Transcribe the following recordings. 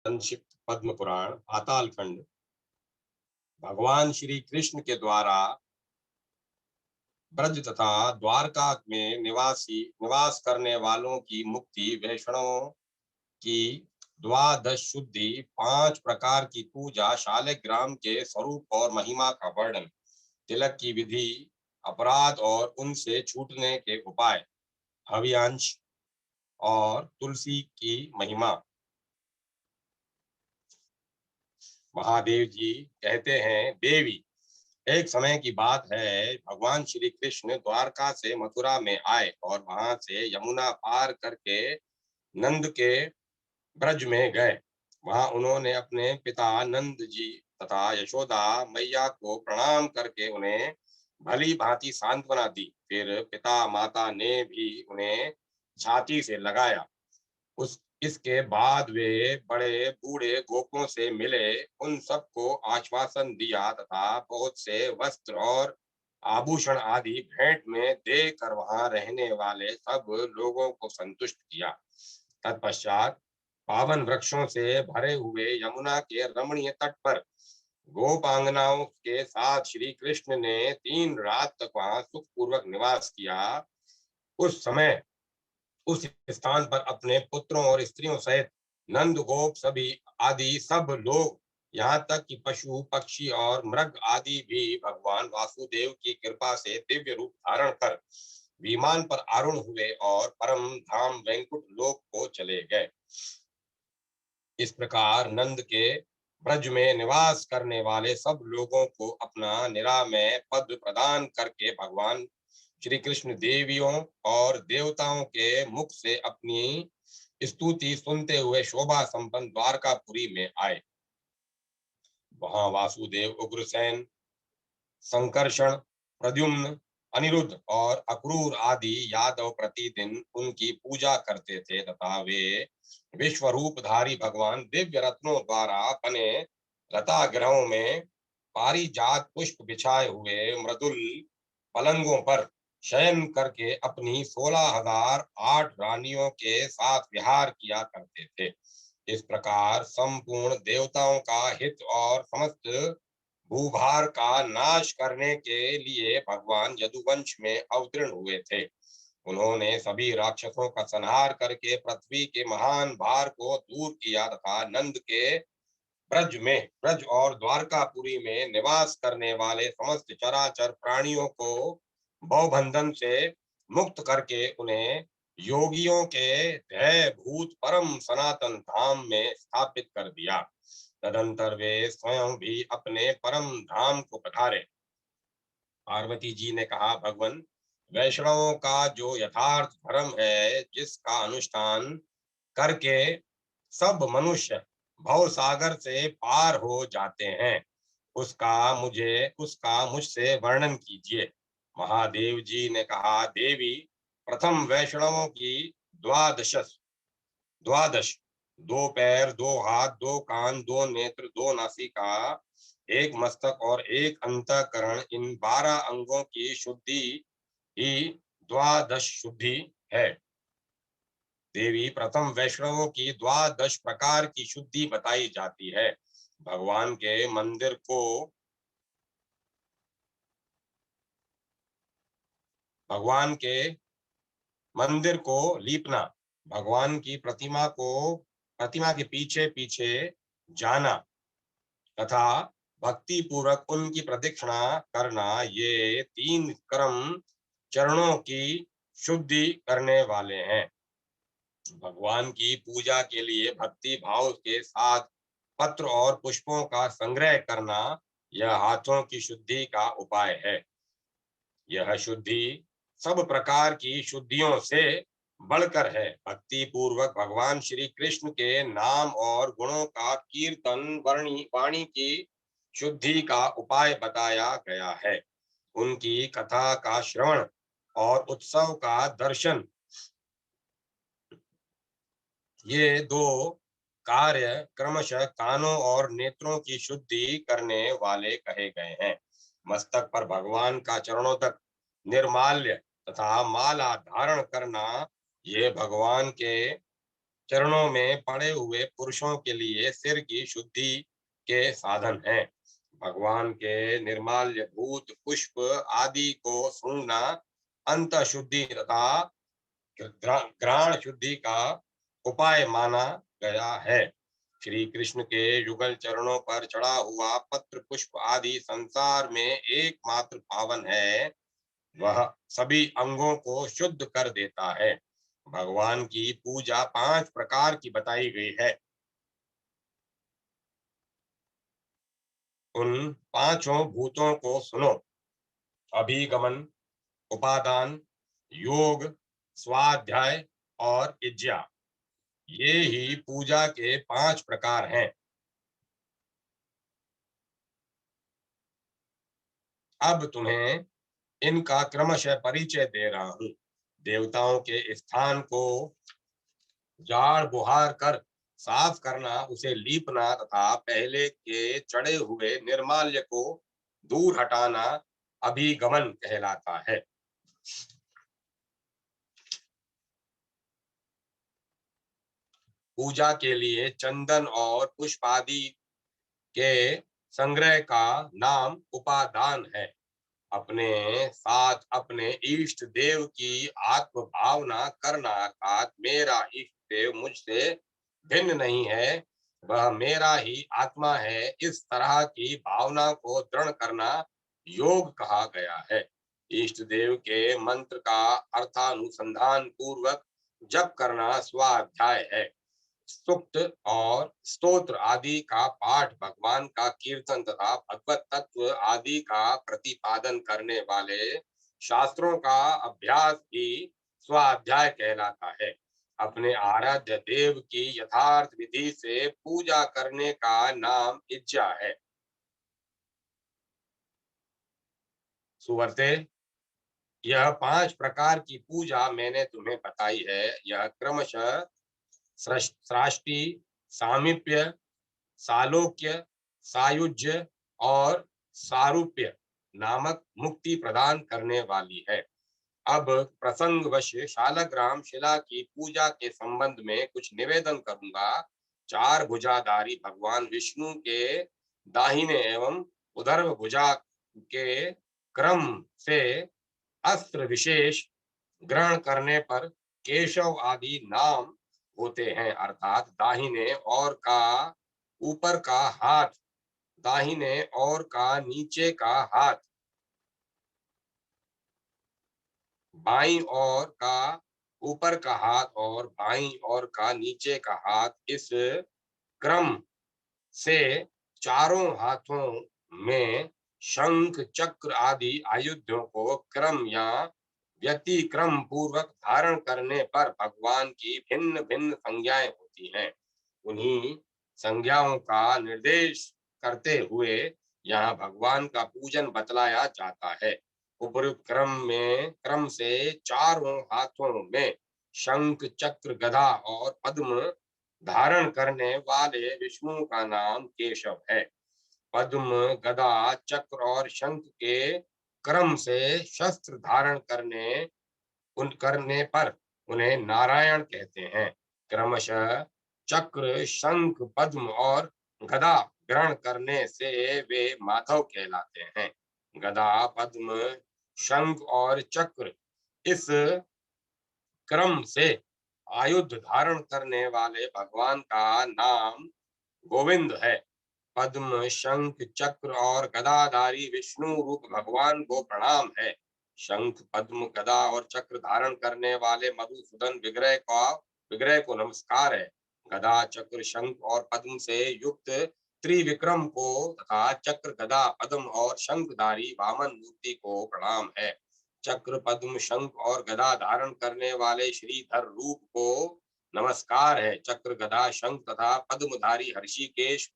संक्षिप्त पद्म पुराण पाताल खंड। भगवान श्री कृष्ण के द्वारा ब्रज तथा द्वारका में निवास करने वालों की मुक्ति, वैष्णवों की द्वादश शुद्धि, 5 प्रकार की पूजा, शालिग्राम के स्वरूप और महिमा का वर्णन, तिलक की विधि, अपराध और उनसे छूटने के उपाय, हव्यांश और तुलसी की महिमा। महादेव जी कहते हैं, देवी, एक समय की बात है, भगवान श्री कृष्ण द्वारका से मथुरा में आए और वहां से यमुना पार करके नंद के ब्रज में गए। वहां उन्होंने अपने पिता नंद जी तथा यशोदा मैया को प्रणाम करके उन्हें भली भांति सांत्वना दी। फिर पिता माता ने भी उन्हें छाती से लगाया। उस इसके बाद वे बड़े बूढ़े गोपों से मिले, उन सबको आश्वासन दिया तथा बहुत से वस्त्र और आभूषण आदि भेंट में देकर वहां रहने वाले सब लोगों को संतुष्ट किया। तत्पश्चात पावन वृक्षों से भरे हुए यमुना के रमणीय तट पर गोपांगनाओं के साथ श्री कृष्ण ने 3 रात तक वहां सुखपूर्वक निवास किया। उस समय उस स्थान पर अपने पुत्रों और स्त्रियों सहित नंद गोप सभी आदि सब लोग, यहाँ तक कि पशु पक्षी और मृग आदि भी भगवान वासुदेव की कृपा से दिव्य रूप धारण कर विमान पर आरूढ़ हुए और परम धाम वैकुंठ लोक को चले गए। इस प्रकार नंद के ब्रज में निवास करने वाले सब लोगों को अपना निरामय पद प्रदान करके भगवान श्री कृष्ण देवियों और देवताओं के मुख से अपनी स्तुति सुनते हुए शोभा संपन्न द्वारकापुरी में आए। वहां वासुदेव, उग्रसेन, संकर्षण, प्रद्युम्न, अनिरुद्ध और अक्रूर आदि यादव प्रतिदिन उनकी पूजा करते थे तथा वे विश्वरूपधारी भगवान दिव्य रत्नों द्वारा बने लतागृहों में पारिजात पुष्प बिछाए हुए मृदुल पलंगों पर शयन करके अपनी 16,008 रानियों के साथ विहार किया करते थे। इस प्रकार संपूर्ण देवताओं का हित और समस्त भूभार का नाश करने के लिए भगवान यदुवंश में अवतीर्ण हुए थे। उन्होंने सभी राक्षसों का संहार करके पृथ्वी के महान भार को दूर किया तथा नंद के ब्रज और द्वारकापुरी में निवास करने वाले समस्त चराचर प्राणियों को भवबंधन से मुक्त करके उन्हें योगियों के ध्येय भूत परम सनातन धाम में स्थापित कर दिया। तदंतर वे स्वयं भी अपने परम धाम को पधारे। पार्वती जी ने कहा, भगवान, वैष्णवों का जो यथार्थ धर्म है, जिसका अनुष्ठान करके सब मनुष्य भव सागर से पार हो जाते हैं, उसका मुझसे वर्णन कीजिए। महादेव जी ने कहा, देवी, प्रथम वैष्णवों की द्वादश द्वादश 2 पैर, 2 हाथ, 2 कान, 2 नेत्र, 2 नासिका, 1 मस्तक और 1 अंतःकरण, इन 12 अंगों की शुद्धि ही द्वादश शुद्धि है। देवी, प्रथम वैष्णवों की द्वादश प्रकार की शुद्धि बताई जाती है। भगवान के मंदिर को लीपना, भगवान की प्रतिमा के पीछे पीछे जाना तथा भक्ति पूर्वक उनकी प्रदक्षिणा करना, ये 3 क्रम चरणों की शुद्धि करने वाले हैं। भगवान की पूजा के लिए भक्ति भाव के साथ पत्र और पुष्पों का संग्रह करना, यह हाथों की शुद्धि का उपाय है। यह शुद्धि सब प्रकार की शुद्धियों से बढ़कर है। भक्ति पूर्वक भगवान श्री कृष्ण के नाम और गुणों का कीर्तन, वाणी की शुद्धि का उपाय बताया गया है। उनकी कथा का श्रवण और उत्सव का दर्शन, ये 2 कार्य क्रमशः कानों और नेत्रों की शुद्धि करने वाले कहे गए हैं। मस्तक पर भगवान का चरणों तक निर्माल्य तथा माला धारण करना, ये भगवान के चरणों में पड़े हुए पुरुषों के लिए सिर की शुद्धि के साधन हैं। भगवान के निर्माल्य भूत पुष्प आदि को सूंघना अंत शुद्धि तथा घ्राण शुद्धि का उपाय माना गया है। श्री कृष्ण के युगल चरणों पर चढ़ा हुआ पत्र पुष्प आदि संसार में एकमात्र पावन है। वह सभी अंगों को शुद्ध कर देता है। भगवान की पूजा 5 प्रकार की बताई गई है। उन पांचों भूतों को सुनो। अभिगमन, उपादान, योग, स्वाध्याय और इज्जा। ये ही पूजा के 5 प्रकार हैं। अब तुम्हें इनका क्रमशः परिचय दे रहा हूं। देवताओं के स्थान को झाड़ बुहार कर साफ करना, उसे लीपना तथा पहले के चढ़े हुए निर्माल्य को दूर हटाना अभिगमन कहलाता है। पूजा के लिए चंदन और पुष्प आदि के संग्रह का नाम उपादान है। अपने साथ अपने इष्ट देव की आत्म भावना करना, अर्थात मेरा इष्ट देव मुझसे भिन्न नहीं है, वह मेरा ही आत्मा है, इस तरह की भावना को दृढ़ करना योग कहा गया है। इष्ट देव के मंत्र का अर्थानुसंधान पूर्वक जप करना स्वाध्याय है। सूक्त और स्तोत्र आदि का पाठ, भगवान का कीर्तन तथा भगवत तत्व आदि का प्रतिपादन करने वाले शास्त्रों का अभ्यास भी स्वाध्याय कहलाता है। अपने आराध्य देव की यथार्थ विधि से पूजा करने का नाम इज्जा है। सुवर्ते, यह 5 प्रकार की पूजा मैंने तुम्हें बताई है। यह क्रमशः सृष्टि, सामीप्य, सालोक्य, सायुज्य और सारूप्य नामक मुक्ति प्रदान करने वाली है। अब प्रसंगवश शालग्राम शिला की पूजा के संबंध में कुछ निवेदन करूंगा। 4 भुजाधारी भगवान विष्णु के दाहिने एवं उधर्व भुजा के क्रम से अस्त्र विशेष ग्रहण करने पर केशव आदि नाम होते हैं, अर्थात दाहिने और का ऊपर का हाथ, दाहिने और का नीचे का हाथ, बाईं ओर का ऊपर का हाथ और बाईं ओर का नीचे का हाथ, इस क्रम से चारों हाथों में शंख चक्र आदि आयुधों को क्रम या व्यतिक्रम पूर्वक धारण करने पर भगवान की भिन्न भिन्न संज्ञाएं होती हैं। उन्हीं संज्ञाओं का निर्देश करते हुए यहाँ भगवान का पूजन बतलाया जाता है। उपयुक्त क्रम से चारों हाथों में शंख चक्र गदा और पद्म धारण करने वाले विष्णु का नाम केशव है। पद्म, गदा, चक्र और शंख के क्रम से शस्त्र धारण करने पर उन्हें नारायण कहते हैं। क्रमशः चक्र, शंख, पद्म और गदा ग्रहण करने से वे माधव कहलाते हैं। गदा, पद्म, शंख और चक्र इस क्रम से आयुध धारण करने वाले भगवान का नाम गोविंद है। पद्म, शंख, चक्र और गदाधारी विष्णु रूप भगवान को प्रणाम है। शंख, पद्म, गदा और चक्र धारण करने वाले मधुसूदन विग्रह को नमस्कार है। गदा, चक्र, शंख और पद्म से युक्त त्रिविक्रम को तथा चक्र, गदा, पद्म और शंखधारी वामन मूर्ति को प्रणाम है। चक्र, पद्म, शंख और गदा धारण करने वाले श्रीधर रूप को नमस्कार है। चक्र, गदा, शंख तथा पद्मधारी ऋषिकेश,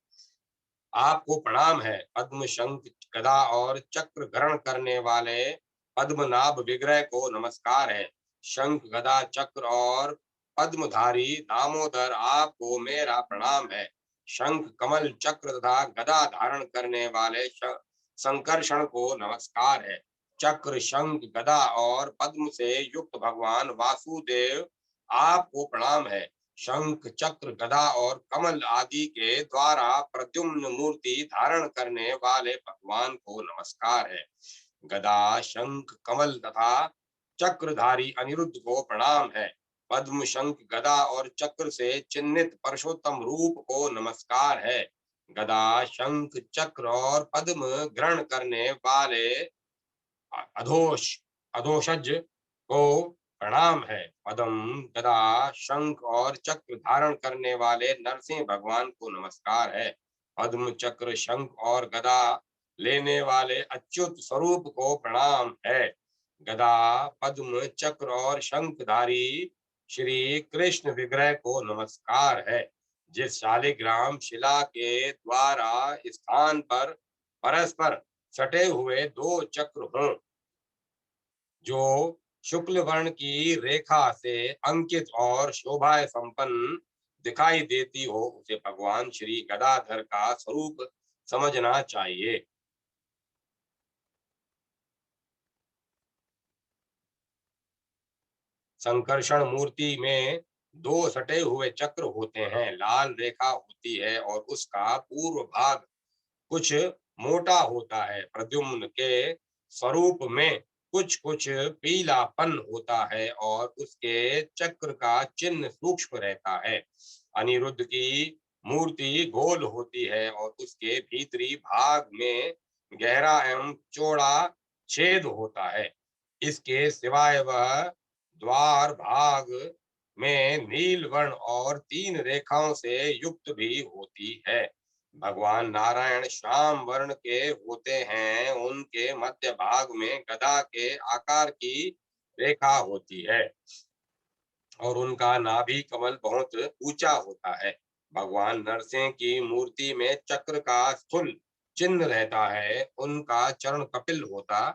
आपको प्रणाम है। पद्म, शंख, गदा और चक्र ग्रहण करने वाले पद्मनाभ विग्रह को नमस्कार है। शंख, गदा, चक्र और पद्मधारी दामोदर, आपको मेरा प्रणाम है। शंख, कमल, चक्र तथा गदा धारण करने वाले संकर्षण को नमस्कार है। चक्र, शंख, गदा और पद्म से युक्त भगवान वासुदेव, आपको प्रणाम है। शंख चक्र गदा और कमल आदि के द्वारा प्रद्युम्न मूर्ति धारण करने वाले भगवान को नमस्कार है। गदा शंख कमल तथा चक्रधारी अनिरुद्ध को प्रणाम है। पद्म शंख गदा और चक्र से चिन्हित परशोत्तम रूप को नमस्कार है। गदा शंख चक्र और पद्म ग्रहण करने वाले अधोष अधोषज को प्रणाम है। पद्म गदा शंख और चक्र धारण करने वाले नरसिंह भगवान को नमस्कार है। पद्म चक्र शंख और गदा लेने वाले अच्युत स्वरूप को प्रणाम है। गदा पद्म चक्र और शंखधारी श्री कृष्ण विग्रह को नमस्कार है। जिस शालिग्राम शिला के द्वारा स्थान पर परस्पर सटे हुए दो चक्र हों, जो शुक्ल वर्ण की रेखा से अंकित और शोभा संपन्न दिखाई देती हो, उसे भगवान श्री गदाधर का स्वरूप समझना चाहिए। संकर्षण मूर्ति में दो सटे हुए चक्र होते हैं। लाल रेखा होती है और उसका पूर्व भाग कुछ मोटा होता है। प्रद्युम्न के स्वरूप में कुछ कुछ पीलापन होता है और उसके चक्र का चिन्ह सूक्ष्म रहता है। अनिरुद्ध की मूर्ति गोल होती है और उसके भीतरी भाग में गहरा एवं चौड़ा छेद होता है। इसके सिवाय वह द्वार भाग में नील वर्ण और तीन रेखाओं से युक्त भी होती है। भगवान नारायण श्याम वर्ण के होते हैं। उनके मध्य भाग में गदा के आकार की रेखा होती है और उनका नाभि कमल बहुत ऊंचा होता है। भगवान नरसिंह की मूर्ति में चक्र का स्थूल चिन्ह रहता है। उनका चरण कपिल होता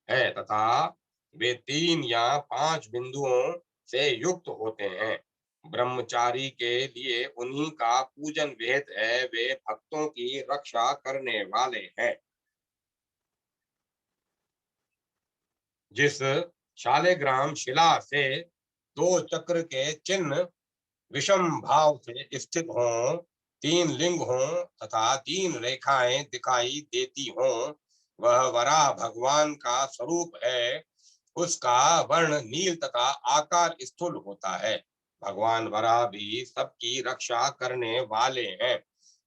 है तथा वे 3 या 5 बिंदुओं से युक्त होते हैं। ब्रह्मचारी के लिए उन्हीं का पूजन विहित है। वे भक्तों की रक्षा करने वाले हैं। जिस शालिग्राम शिला से दो चक्र के चिन्ह विषम भाव से स्थित हों, 3 लिंग हों तथा 3 रेखाएं दिखाई देती हों, वह वराह भगवान का स्वरूप है। उसका वर्ण नील तथा आकार स्थूल होता है। भगवान वराह भी सबकी रक्षा करने वाले हैं।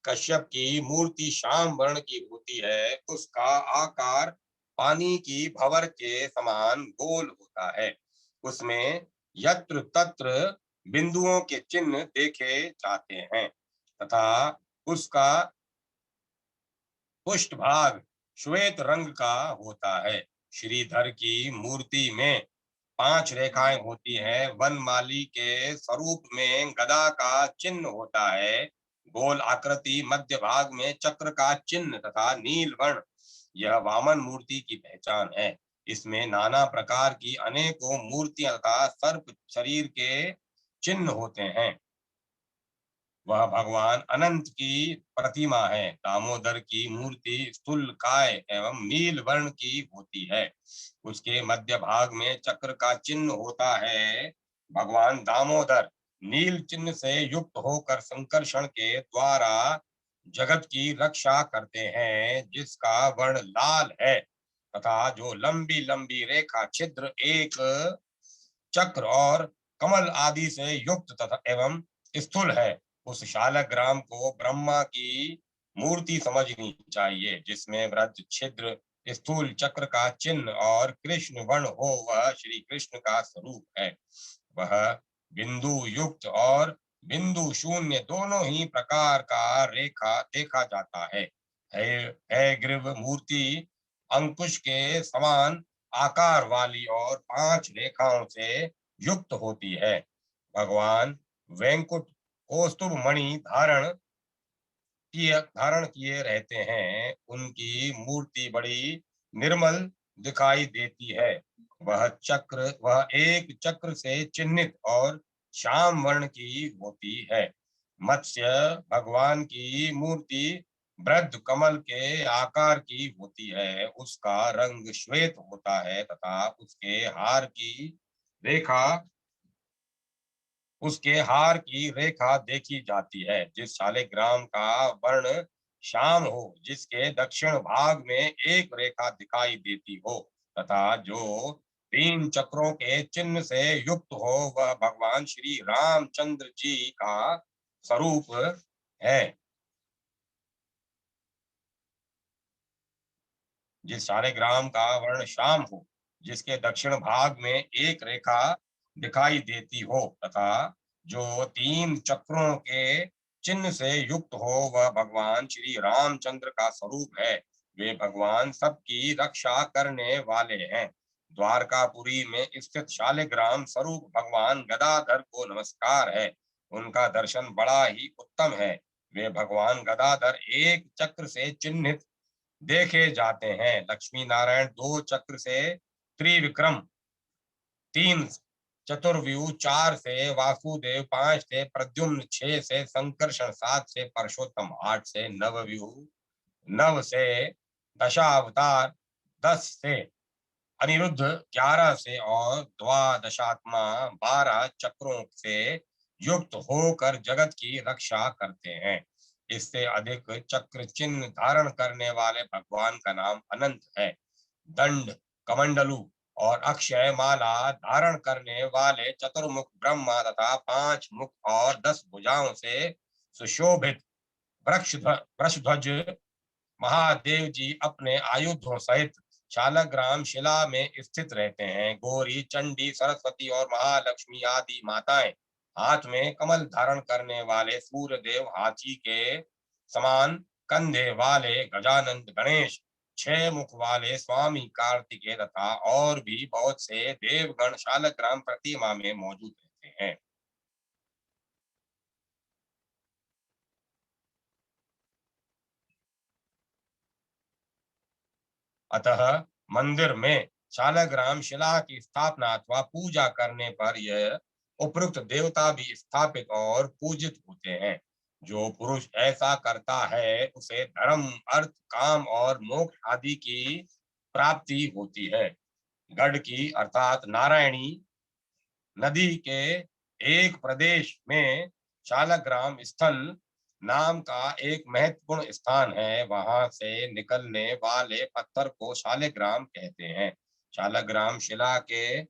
कश्यप की मूर्ति श्याम वर्ण की होती है। उसका आकार पानी की भंवर के समान गोल होता है। उसमें यत्र तत्र बिंदुओं के चिन्ह देखे जाते हैं तथा उसका पृष्ठभाग श्वेत रंग का होता है। श्रीधर की मूर्ति में 5 रेखाएं होती हैं। वनमाली के स्वरूप में गदा का चिन्ह होता है। गोल आकृति मध्य भाग में चक्र का चिन्ह तथा नील वर्ण, यह वामन मूर्ति की पहचान है। इसमें नाना प्रकार की अनेकों मूर्तियां तथा सर्प शरीर के चिन्ह होते हैं। वह भगवान अनंत की प्रतिमा है। दामोदर की मूर्ति स्थूल काय एवं नील वर्ण की होती है। उसके मध्य भाग में चक्र का चिन्ह होता है। भगवान दामोदर नील चिन्ह से युक्त होकर संकर्षण के द्वारा जगत की रक्षा करते हैं, जिसका वर्ण लाल है तथा जो लंबी लंबी रेखा छिद्र एक चक्र और कमल आदि से युक्त तथा एवं स्थूल है। उस शालग्राम को ब्रह्मा की मूर्ति समझनी चाहिए, जिसमें वृत्त छिद्र स्थूल चक्र का चिन्ह और कृष्ण वर्ण हो, वह श्री कृष्ण का स्वरूप है। वह बिंदु युक्त और बिंदु शून्य दोनों ही प्रकार का रेखा देखा जाता है। है ग्रीव मूर्ति अंकुश के समान आकार वाली और 5 रेखाओं से युक्त होती है। भगवान वेंकुट कौस्तुभ मणि धारण किए रहते हैं। उनकी मूर्ति बड़ी निर्मल दिखाई देती है। वह एक चक्र से चिन्हित और श्याम वर्ण की होती है। मत्स्य भगवान की मूर्ति वृद्ध कमल के आकार की होती है। उसका रंग श्वेत होता है तथा उसके हार की रेखा उसके हार की रेखा देखी जाती है। जिस शालिग्राम का वर्ण श्याम हो, जिसके दक्षिण भाग में एक रेखा दिखाई देती हो तथा जो 3 चक्रों के चिन्ह से युक्त हो, वह भगवान श्री रामचंद्र जी का स्वरूप है। जिस शालिग्राम का वर्ण श्याम हो, जिसके दक्षिण भाग में एक रेखा दिखाई देती हो तथा जो 3 चक्रों के चिन्ह से युक्त हो, वह भगवान श्री रामचंद्र का स्वरूप है। वे भगवान सबकी रक्षा करने वाले हैं। द्वारकापुरी में स्थित शालिग्राम स्वरूप भगवान गदाधर को नमस्कार है। उनका दर्शन बड़ा ही उत्तम है। वे भगवान गदाधर एक चक्र से चिन्हित देखे जाते हैं। लक्ष्मी नारायण 2 चक्र से, त्रिविक्रम 3, चतुर्व्यूह 4 से, वासुदेव 5 से, प्रद्युम्न 6 से, संकर्षण 7 से, परशोत्तम 8 से, नवव्यूह 9 से, दशावतार 10 से, अनिरुद्ध 11 से और द्वादशात्मा 12 चक्रों से युक्त होकर जगत की रक्षा करते हैं। इससे अधिक चक्र चिन्ह धारण करने वाले भगवान का नाम अनंत है। दंड, कमंडलू और अक्षय माला धारण करने वाले चतुर्मुख ब्रह्मा तथा 5 मुख और 10 भुजाओं से सुशोभित वृषध्वज महादेव जी अपने आयुधों सहित शालग्राम शिला में स्थित रहते हैं। गौरी, चंडी, सरस्वती और महालक्ष्मी आदि माताएं हाथ में कमल धारण करने वाले सूर्यदेव, हाथी के समान कंधे वाले गजानंद गणेश, 6 मुख वाले स्वामी कार्तिकेय तथा और भी बहुत से देवगण शालग्राम प्रतिमा में मौजूद रहते हैं। अतः मंदिर में शालग्राम शिला की स्थापना अथवा पूजा करने पर यह उपयुक्त देवता भी स्थापित और पूजित होते हैं। जो पुरुष ऐसा करता है उसे धर्म, अर्थ, काम और मोक्ष आदि की प्राप्ति होती है। गढ़ की अर्थात नारायणी नदी के एक प्रदेश में शालग्राम स्थल नाम का एक महत्वपूर्ण स्थान है। वहां से निकलने वाले पत्थर को शालिग्राम कहते हैं। शालग्राम शिला के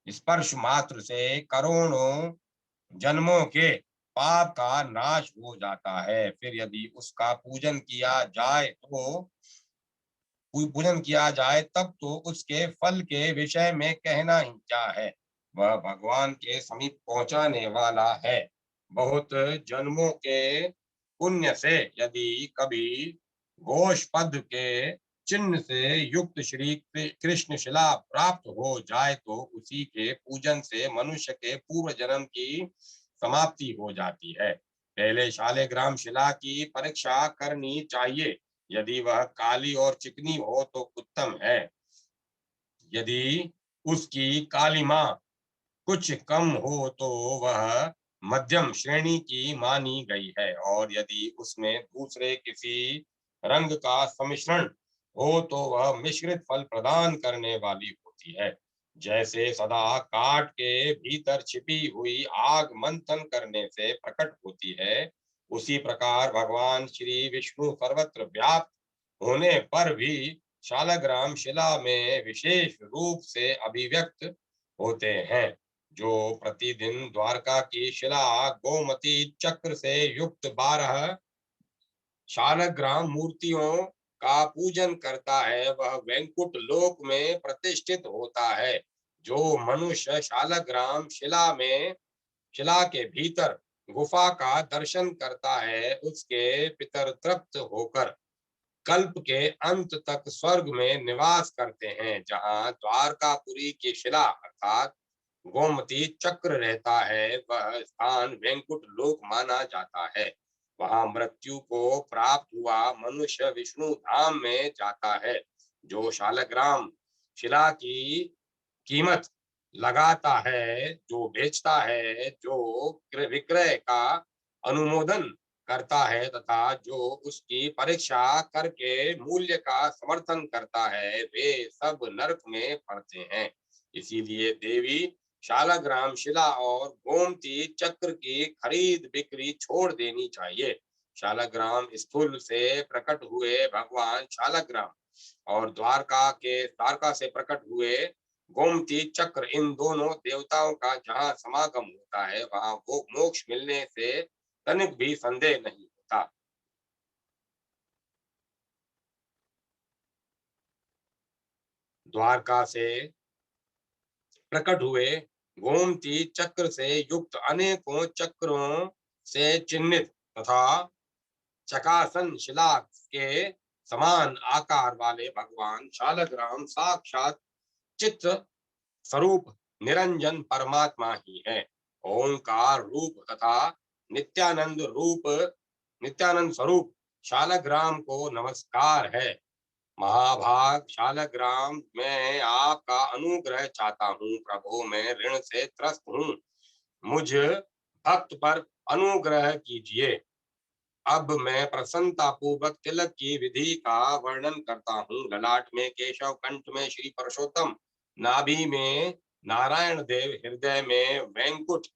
स्पर्श मात्र से करोड़ों जन्मों के पाप का नाश हो जाता है। फिर यदि उसका पूजन किया जाए तब तो उसके फल के विषय में कहना ही क्या है। वह भगवान के समीप पहुंचाने वाला है। बहुत जन्मों के पुण्य से यदि कभी गोष्पद के चिन्ह से युक्त श्री कृष्ण शिला प्राप्त हो जाए तो उसी के पूजन से मनुष्य के पूर्व जन्म की समाप्ति हो जाती है। पहले शालिग्राम शिला की परीक्षा करनी चाहिए। यदि वह काली और चिकनी हो तो उत्तम है। यदि उसकी कालिमा कुछ कम हो तो वह मध्यम श्रेणी की मानी गई है, और यदि उसमें दूसरे किसी रंग का सम्मिश्रण हो तो वह मिश्रित फल प्रदान करने वाली होती है। जैसे सदा काट के भीतर छिपी हुई आग मंथन करने से प्रकट होती है, उसी प्रकार भगवान श्री विष्णु सर्वत्र व्याप्त होने पर भी शालग्राम शिला में विशेष रूप से अभिव्यक्त होते हैं। जो प्रतिदिन द्वारका की शिला गोमती चक्र से युक्त 12 शालग्राम मूर्तियों का पूजन करता है, वह वैकुंठ लोक में प्रतिष्ठित होता है। जो मनुष्य शालग्राम शिला के भीतर गुफा का दर्शन करता है, उसके पितर तृप्त होकर कल्प के अंत तक स्वर्ग में निवास करते हैं। जहाँ द्वारकापुरी की शिला अर्थात गोमती चक्र रहता है, वह स्थान वैकुंठ लोक माना जाता है। वहां मृत्यु को प्राप्त हुआ मनुष्य विष्णु धाम में जाता है। जो शालग्राम शिला की कीमत लगाता है, जो बेचता है, जो विक्रय का अनुमोदन करता है तथा जो उसकी परीक्षा करके मूल्य का समर्थन करता है, वे सब नरक में पड़ते हैं। इसीलिए देवी शालग्राम शिला और गोमती चक्र की खरीद बिक्री छोड़ देनी चाहिए। शालग्राम स्थूल से प्रकट हुए भगवान शालग्राम और द्वारका से प्रकट हुए गोमती चक्र, इन दोनों देवताओं का जहाँ समागम होता है वहां वो मोक्ष मिलने से तनिक भी संदेह नहीं होता। द्वारका से प्रकट हुए गोमती चक्र से युक्त अनेकों चक्रों से चिन्हित तथा चकासन शिला के समान आकार वाले भगवान शालग्राम साक्षात चित्त स्वरूप निरंजन परमात्मा ही है। ओंकार रूप तथा नित्यानंद रूप नित्यानंद स्वरूप शालग्राम को नमस्कार है। महाभाग शालग्राम, मैं आपका अनुग्रह चाहता हूँ प्रभु, मैं ऋण से त्रस्त हूँ, मुझ भक्त पर अनुग्रह कीजिए। अब मैं प्रसन्नता पूर्वक तिलक की विधि का वर्णन करता हूँ। ललाट में केशव, कंठ में श्री परशोत्तम, नाभि में नारायण देव, हृदय में वेंकुट,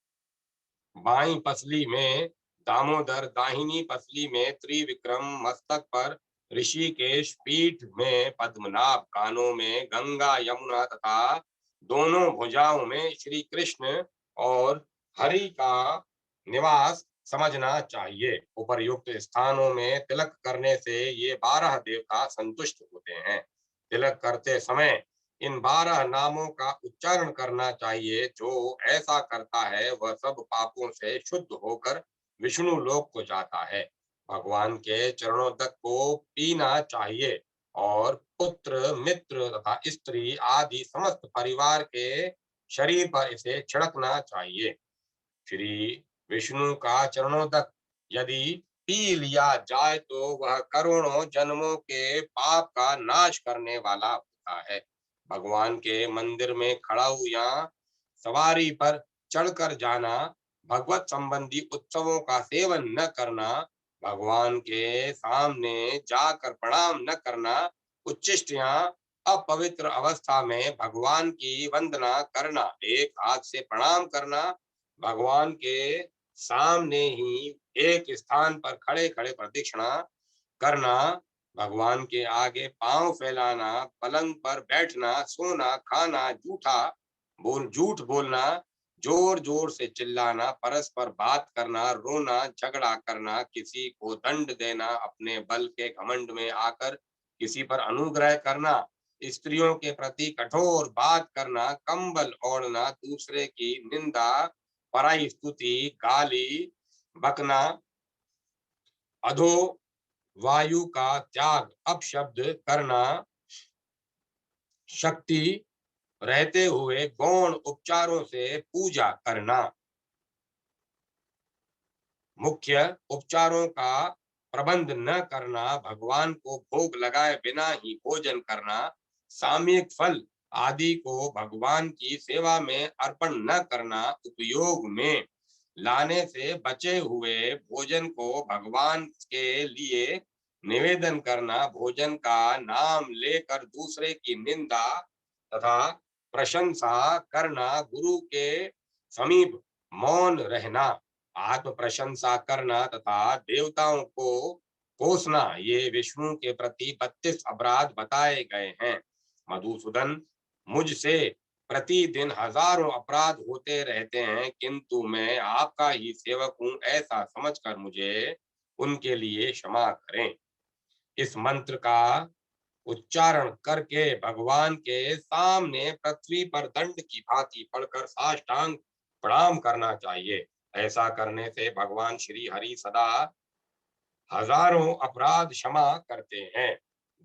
बाई पसली में दामोदर, दाहिनी पसली में त्रिविक्रम, मस्तक पर ऋषिकेश, पीठ में पद्मनाभ, कानों में गंगा यमुना तथा दोनों भुजाओं में श्री कृष्ण और हरि का निवास समझना चाहिए। उपर्युक्त स्थानों में तिलक करने से ये 12 देवता संतुष्ट होते हैं। तिलक करते समय इन 12 नामों का उच्चारण करना चाहिए। जो ऐसा करता है वह सब पापों से शुद्ध होकर विष्णु लोक को जाता है। भगवान के चरणों तक को पीना चाहिए और पुत्र, मित्र तथा स्त्री आदि समस्त परिवार के शरीर पर इसे छिड़कना चाहिए। श्री विष्णु का चरणों तक यदि पी लिया जाए तो वह करोड़ों जन्मों के पाप का नाश करने वाला होता है। भगवान के मंदिर में खड़ा हो या सवारी पर चढ़कर जाना, भगवत संबंधी उत्सवों का सेवन न करना, भगवान के सामने जाकर प्रणाम न करना, उच्चिष्ट या अपवित्र अवस्था में भगवान की वंदना करना, एक हाथ से प्रणाम करना, भगवान के सामने ही एक स्थान पर खड़े खड़े प्रदक्षिणा करना, भगवान के आगे पांव फैलाना, पलंग पर बैठना, सोना, खाना, झूठ बोलना, जोर जोर से चिल्लाना, परस्पर बात करना, रोना, झगड़ा करना, किसी को दंड देना, अपने बल के घमंड में आकर किसी पर अनुग्रह करना, स्त्रियों के प्रति कठोर बात करना, कंबल ओढ़ना, दूसरे की निंदा, पराई स्तुति, गाली बकना, अधो वायु का त्याग, अपशब्द करना, शक्ति रहते हुए गौण उपचारों से पूजा करना, मुख्य उपचारों का प्रबंध न करना, भगवान को भोग लगाए बिना ही भोजन करना, सामयिक फल आदि को भगवान की सेवा में अर्पण न करना, उपयोग में लाने से बचे हुए भोजन को भगवान के लिए निवेदन करना, भोजन का नाम लेकर दूसरे की निंदा तथा प्रशंसा करना, गुरु के समीप मौन रहना, आत्म प्रशंसा करना तथा देवताओं को कोसना, ये विष्णु के प्रति 32 अपराध बताए गए हैं। मधुसूदन, मुझसे प्रतिदिन हजारों अपराध होते रहते हैं, किंतु मैं आपका ही सेवक हूँ, ऐसा समझकर मुझे उनके लिए क्षमा करें। इस मंत्र का उच्चारण करके भगवान के सामने पृथ्वी पर दंड की भांति पड़कर साष्टांग प्रणाम करना चाहिए। ऐसा करने से भगवान श्री हरि सदा हजारों अपराध क्षमा करते हैं।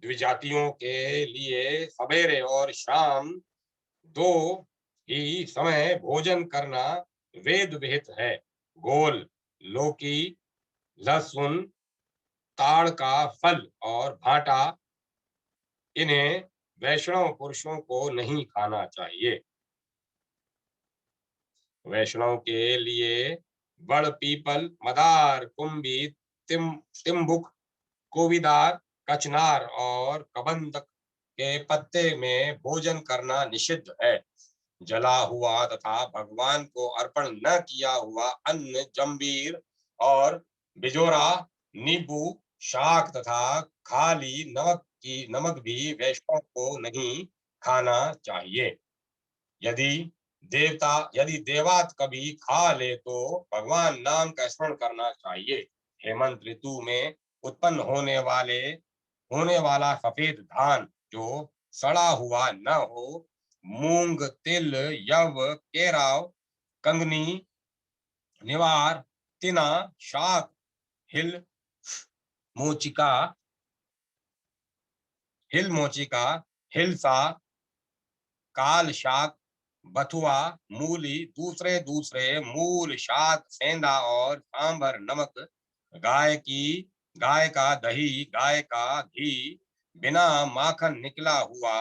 द्विजातियों के लिए सवेरे और शाम दो ही समय भोजन करना वेद विहित है। गोल, लौकी, लहसुन, ताड़ का फल और भाटा, इन्हें वैष्णव पुरुषों को नहीं खाना चाहिए। वैष्णव के लिए बड़ पीपल, मदार, कुंभी, तिम्बुक, कोविदार, कचनार और कबंधक के पत्ते में भोजन करना निषिद्ध है। जला हुआ तथा भगवान को अर्पण न किया हुआ अन्न, जंबीर और बिजोरा, नींबू, शाक तथा खाली नमक भी वैष्णव को नहीं खाना चाहिए। यदि यदि देवात कभी खा ले तो भगवान नाम का स्मरण करना चाहिए। हेमंत ऋतु में उत्पन्न होने वाला सफेद धान जो सड़ा हुआ न हो, मूंग, तिल, यव, केराव, कंगनी, निवार, तिना, शाक, हिल मोचिका मोचिका, हिलसा, काल शाक, बथुआ, मूली, दूसरे दूसरे मूल शाक, सेंधा और सांभर नमक, गाय का दही, गाय का घी, बिना माखन निकला हुआ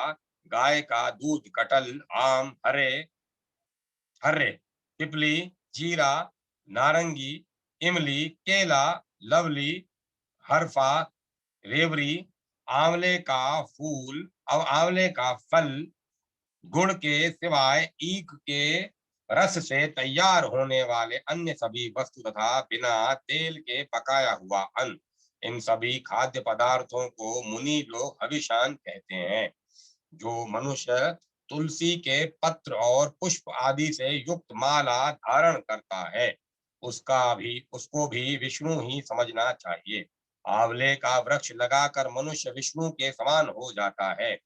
गाय का दूध, कटल, आम, हर्रे, पिपली, जीरा, नारंगी, इमली, केला, लवली, हरफा, रेवड़ी, आंवले का फूल, अब आंवले का फल, गुड़ के सिवाय ईख के रस से तैयार होने वाले अन्य सभी वस्तु तथा बिना तेल के पकाया हुआ अन्न, इन सभी खाद्य पदार्थों को मुनि लोग हविषान कहते हैं। जो मनुष्य तुलसी के पत्र और पुष्प आदि से युक्त माला धारण करता है, उसको भी विष्णु ही समझना चाहिए। आंवले का वृक्ष लगाकर मनुष्य विष्णु के समान हो जाता है।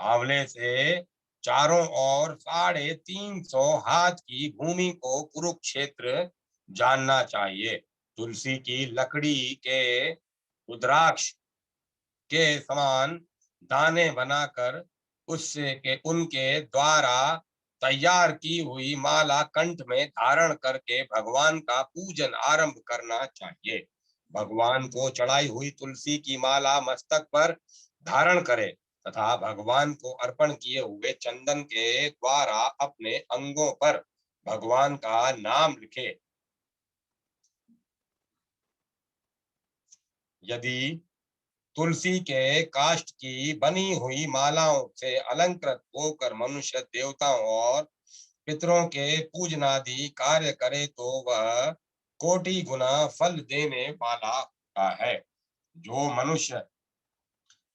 आंवले से चारों ओर 350 हाथ की भूमि को कुरुक्षेत्र जानना चाहिए। तुलसी की लकड़ी के रुद्राक्ष के समान दाने बनाकर उससे के उनके द्वारा तैयार की हुई माला कंठ में धारण करके भगवान का पूजन आरंभ करना चाहिए। भगवान को चढ़ाई हुई तुलसी की माला मस्तक पर धारण करे तथा भगवान को अर्पण किए हुए चंदन के द्वारा अपने अंगों पर भगवान का नाम लिखे। यदि तुलसी के काष्ठ की बनी हुई मालाओं से अलंकृत होकर मनुष्य देवताओं और पितरों के पूजनादि कार्य करे तो वह कोटि गुना फल देने वाला होता है। जो मनुष्य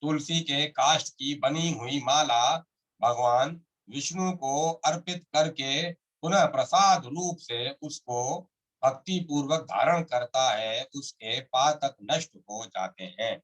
तुलसी के काष्ठ की बनी हुई माला भगवान विष्णु को अर्पित करके पुनः प्रसाद रूप से उसको भक्ति पूर्वक धारण करता है, उसके पातक नष्ट हो जाते हैं।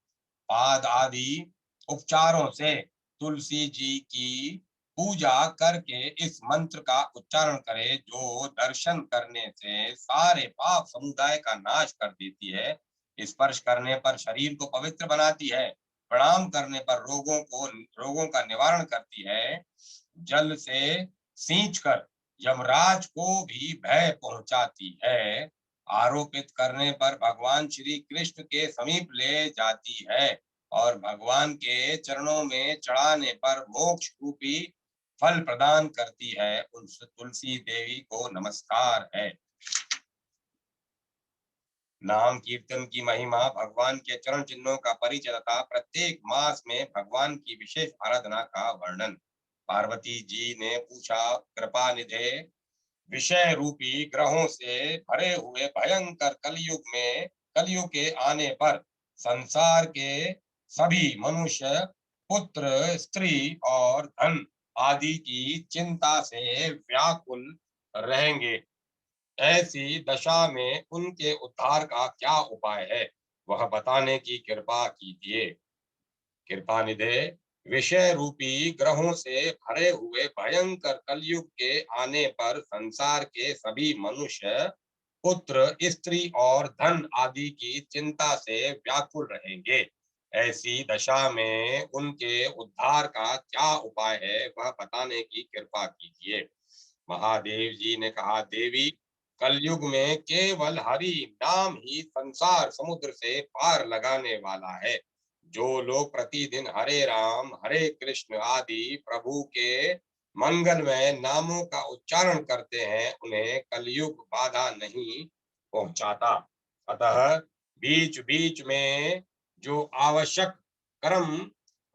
पाद आदि उपचारों से तुलसी जी की पूजा करके इस मंत्र का उच्चारण करे, जो दर्शन करने से सारे पाप समुदाय का नाश कर देती है, स्पर्श करने पर शरीर को पवित्र बनाती है, प्रणाम करने पर रोगों का निवारण करती है, जल से सींच कर यमराज को भी भय पहुंचाती है, आरोपित करने पर भगवान श्री कृष्ण के समीप ले जाती है और भगवान के चरणों में चढ़ाने पर मोक्ष रूपी फल प्रदान करती है। उस तुलसी देवी को नमस्कार है। नाम कीर्तन की महिमा, भगवान के चरण चिन्हों का परिचय तथा प्रत्येक मास में भगवान की विशेष आराधना का वर्णन। पार्वती जी ने पूछा, कृपा निधे, विषय रूपी ग्रहों से भरे हुए भयंकर कलयुग के आने पर संसार के सभी मनुष्य पुत्र, स्त्री और धन आदि की चिंता से व्याकुल रहेंगे। ऐसी दशा में उनके उद्धार का क्या उपाय है, वह बताने की कृपा कीजिए। कृपा निधे, विषय रूपी ग्रहों से भरे हुए भयंकर कलयुग के आने पर संसार के सभी मनुष्य पुत्र, स्त्री और धन आदि की चिंता से व्याकुल रहेंगे। ऐसी दशा में उनके उद्धार का क्या उपाय है, वह बताने की कृपा कीजिए। महादेव जी ने कहा, देवी, कलयुग में केवल हरि नाम ही संसार समुद्र से पार लगाने वाला है। जो लोग प्रतिदिन हरे राम हरे कृष्ण आदि प्रभु के मंगलमय नामों का उच्चारण करते हैं, उन्हें कलयुग बाधा नहीं पहुंचाता। अतः बीच बीच में जो आवश्यक कर्म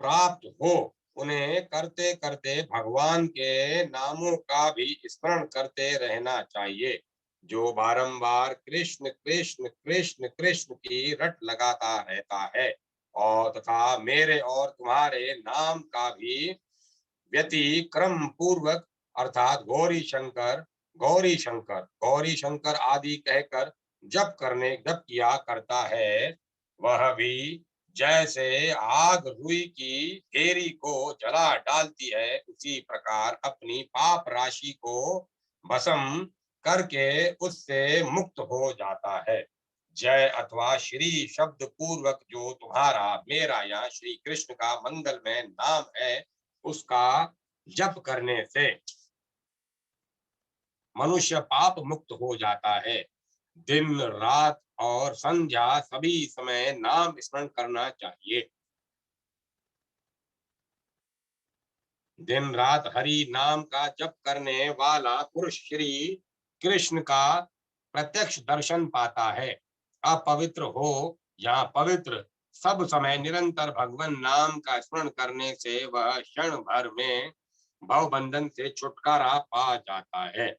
प्राप्त हो उन्हें करते करते भगवान के नामों का भी स्मरण करते रहना चाहिए। जो बारंबार कृष्ण कृष्ण कृष्ण कृष्ण की रट लगाता रहता है और तथा मेरे और तुम्हारे नाम का भी व्यतिक्रम पूर्वक अर्थात गौरी शंकर गौरी शंकर आदि कहकर जप किया करता है, वह भी जैसे आग रुई की ढेरी को जला डालती है, उसी प्रकार अपनी पाप राशि को भस्म करके उससे मुक्त हो जाता है। जय अथवा श्री शब्द पूर्वक जो तुम्हारा मेरा या श्री कृष्ण का मंगलमय नाम है, उसका जप करने से मनुष्य पाप मुक्त हो जाता है। दिन रात और संध्या सभी समय नाम स्मरण करना चाहिए। दिन रात हरि नाम का जप करने वाला पुरुष श्री कृष्ण का प्रत्यक्ष दर्शन पाता है। अपवित्र हो या पवित्र, सब समय निरंतर भगवान नाम का स्मरण करने से वह क्षण भर में भव बंधन से छुटकारा पा जाता है।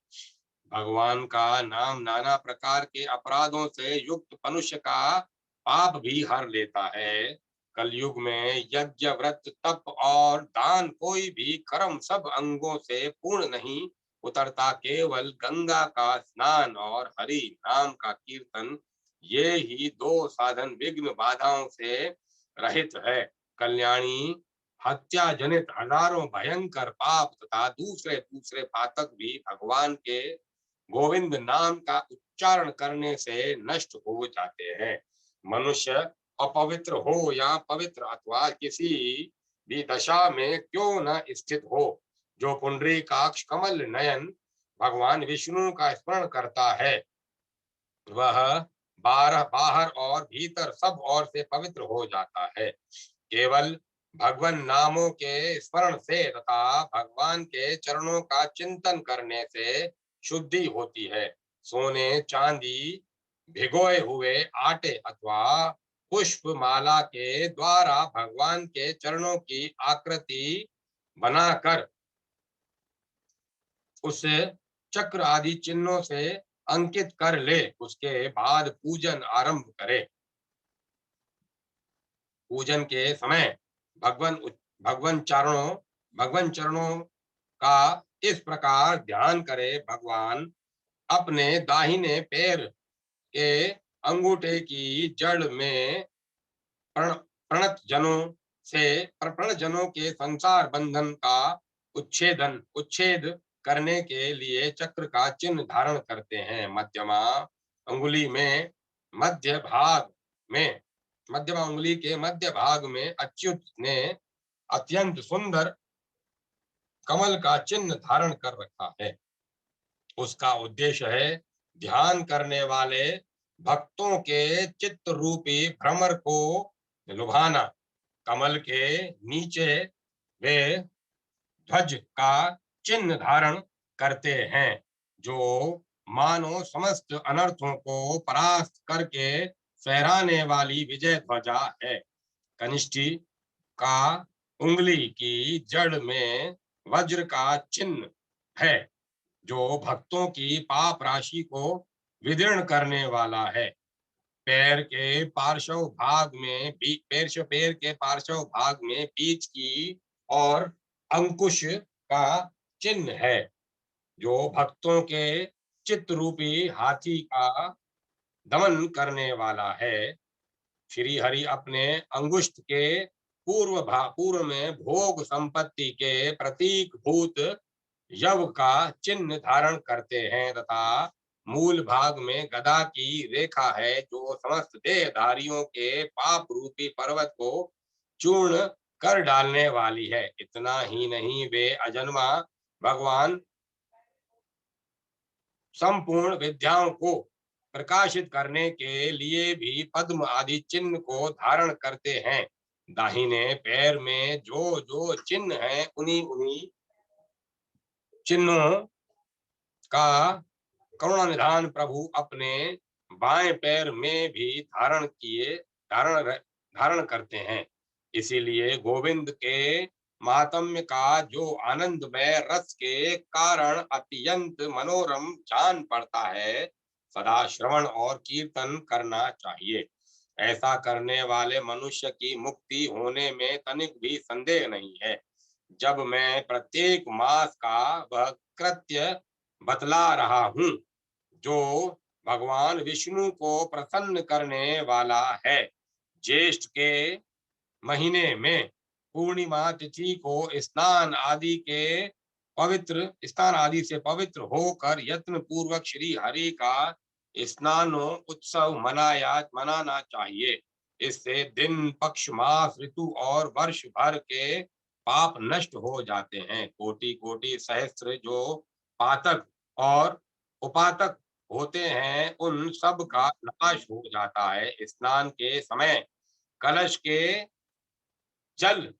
भगवान का नाम नाना प्रकार के अपराधों से युक्त मनुष्य का पाप भी हर लेता है। कलयुग में यज्ञ व्रत तप और दान कोई भी कर्म सब अंगों से पूर्ण नहीं उतरता, केवल गंगा का स्नान और हरि नाम का कीर्तन, ये ही दो साधन विघ्न बाधाओं से रहित है। कल्याणी हत्या जनित हजारों भयंकर पाप तथा दूसरे दूसरे पातक भी भगवान के गोविंद नाम का उच्चारण करने से नष्ट हो जाते हैं। मनुष्य अपवित्र हो या पवित्र अथवा किसी भी दशा में क्यों न स्थित हो, जो पुंडरीकाक्ष कमल नयन भगवान विष्णु का स्मरण करता है, वह बाहर और भीतर सब ओर से पवित्र हो जाता है। केवल भगवान नामों के स्मरण से तथा भगवान के चरणों का चिंतन करने से शुद्धि होती है। सोने चांदी भिगोए हुए आटे अथवा पुष्प माला के द्वारा भगवान के चरणों की आकृति बनाकर उसे चक्र आदि चिन्हों से अंकित कर ले, उसके बाद पूजन आरंभ करे। पूजन के समय भगवान भगवान चरणों भगवान चरणों का इस प्रकार ध्यान करे, भगवान अपने दाहिने पैर के अंगूठे की जड़ में प्रणत जनों से प्रणत जनों के संसार बंधन का उच्छेद करने के लिए चक्र का चिन्ह धारण करते हैं। अंगुली में मध्य भाग में मध्यमा उंगली के मध्य भाग में अच्युत ने अत्यंत सुंदर कमल का चिन्ह धारण कर रखा है। उसका उद्देश्य है ध्यान करने वाले भक्तों के चित्त रूपी भ्रमर को लुभाना। कमल के नीचे वे ध्वज का चिन्ह धारण करते हैं, जो मानो समस्त अनर्थों को परास्त करके फहराने वाली विजय ध्वजा है। कनिष्ठी का उंगली की जड़ में वज्र का चिन्ह है, जो भक्तों की पाप राशि को विदीर्ण करने वाला है। पैर के पार्श्व भाग में पैर के पार्श्व भाग में बीच की और अंकुश का चिन्ह है, जो भक्तों के चित्त रूपी हाथी का दमन करने वाला है। श्री हरि अपने अंगुष्ठ के पूर्व में भोग संपत्ति के प्रतीक भूत यव का चिन्ह धारण करते हैं तथा मूल भाग में गदा की रेखा है, जो समस्त देहधारियों के पाप रूपी पर्वत को चूर्ण कर डालने वाली है। इतना ही नहीं, वे अजन्मा भगवान संपूर्ण विद्याओं को प्रकाशित करने के लिए भी पद्म आदि चिन्ह को धारण करते हैं। दाहिने पैर में जो जो चिन्ह है, उन्हीं उन्हीं चिन्हों का करुणा निधान प्रभु अपने बाएं पैर में भी धारण करते हैं। इसीलिए गोविंद के महात्म्य का जो आनंदमय रस के कारण अत्यंत मनोरम जान पड़ता है, सदा श्रवण और कीर्तन करना चाहिए। ऐसा करने वाले मनुष्य की मुक्ति होने में तनिक भी संदेह नहीं है। जब मैं प्रत्येक मास का वह कृत्य बतला रहा हूँ जो भगवान विष्णु को प्रसन्न करने वाला है, ज्येष्ठ के महीने में पूर्णिमा तिथि को स्नान आदि से पवित्र होकर यत्न पूर्वक श्री हरि का स्नानो उत्सव मनाना चाहिए। इससे दिन, पक्ष, मास, ऋतु और वर्ष भर के पाप नष्ट हो जाते हैं। कोटि कोटि सहस्त्र जो पातक और उपातक होते हैं, उन सब का नाश हो जाता है। स्नान के समय कलश के जल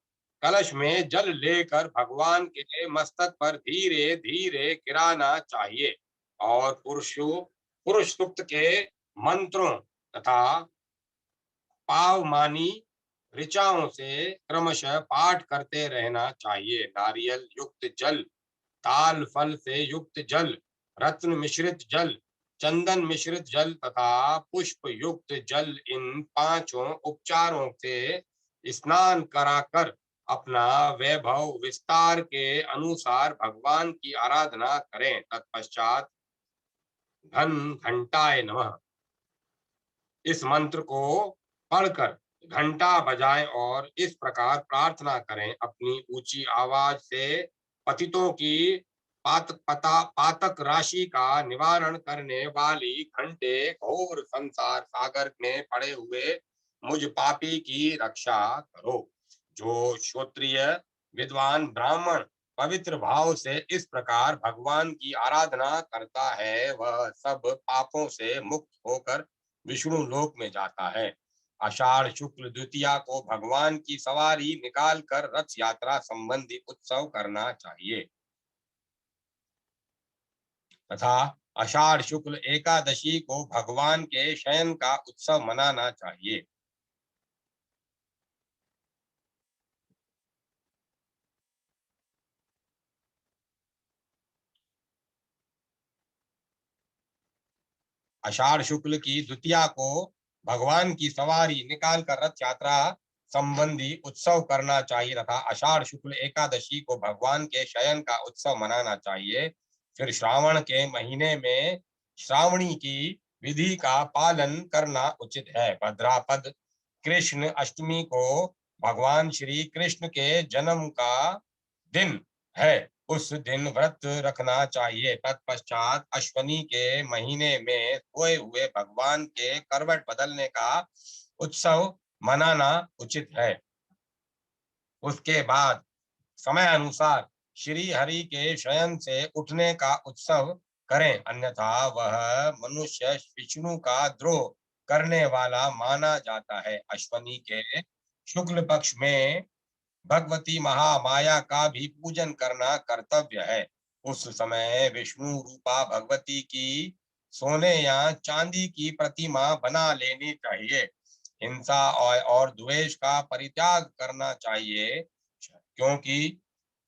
कलश में जल लेकर भगवान के मस्तक पर धीरे धीरे गिराना चाहिए और पुरुष सूक्त के मंत्रों तथा पावमानी ऋचाओं से क्रमशः पाठ करते रहना चाहिए। नारियल युक्त जल, ताल फल से युक्त जल, रत्न मिश्रित जल, चंदन मिश्रित जल तथा पुष्प युक्त जल, इन पांचों उपचारों से स्नान कराकर अपना वैभव विस्तार के अनुसार भगवान की आराधना करें। तत्पश्चात धन घंटाए नमः इस मंत्र को पढ़कर घंटा बजाएं और इस प्रकार प्रार्थना करें। अपनी ऊंची आवाज से पतितों की पातक राशि का निवारण करने वाली घंटे घोर संसार सागर में पड़े हुए मुझ पापी की रक्षा करो। जो क्षत्रिय विद्वान ब्राह्मण पवित्र भाव से इस प्रकार भगवान की आराधना करता है, वह सब पापों से मुक्त होकर विष्णु लोक में जाता है। आषाढ़ शुक्ल द्वितीया को भगवान की सवारी निकालकर रथ यात्रा संबंधी उत्सव करना चाहिए तथा आषाढ़ शुक्ल एकादशी को भगवान के शयन का उत्सव मनाना चाहिए। आषाढ़ शुक्ल की द्वितीया को भगवान की सवारी निकालकर रथ यात्रा संबंधी उत्सव करना चाहिए तथा आषाढ़ शुक्ल एकादशी को भगवान के शयन का उत्सव मनाना चाहिए। फिर श्रावण के महीने में श्रावणी की विधि का पालन करना उचित है। भद्रापद कृष्ण अष्टमी को भगवान श्री कृष्ण के जन्म का दिन है, उस दिन व्रत रखना चाहिए। तत्पश्चात अश्वनी के महीने में सोए हुए भगवान के करवट बदलने का उत्सव मनाना उचित है। उसके बाद समय अनुसार श्री हरि के शयन से उठने का उत्सव करें, अन्यथा वह मनुष्य विष्णु का द्रोह करने वाला माना जाता है। अश्वनी के शुक्ल पक्ष में भगवती महामाया का भी पूजन करना कर्तव्य है। उस समय विष्णु रूपा भगवती की सोने या चांदी की प्रतिमा बना लेनी चाहिए। हिंसा और द्वेष का परित्याग करना चाहिए, क्योंकि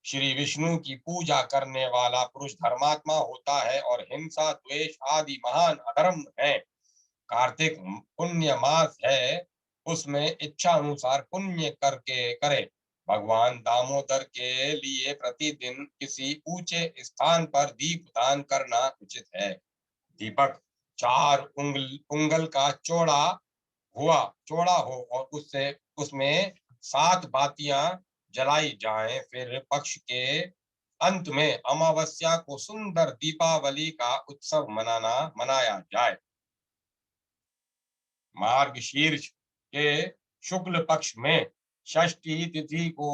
श्री विष्णु की पूजा करने वाला पुरुष धर्मात्मा होता है और हिंसा, द्वेष आदि महान अधर्म है। कार्तिक पुण्य मास है, उसमें इच्छा अनुसार पुण्य करके करे। भगवान दामोदर के लिए प्रतिदिन किसी ऊंचे स्थान पर दीप दान करना उचित है। दीपक 4 उंगल का चौड़ा हो और उससे उसमें 7 बातियां जलाई जाएं। फिर पक्ष के अंत में अमावस्या को सुंदर दीपावली का उत्सव मनाया जाए। मार्गशीर्ष के शुक्ल पक्ष में षष्ठी तिथि को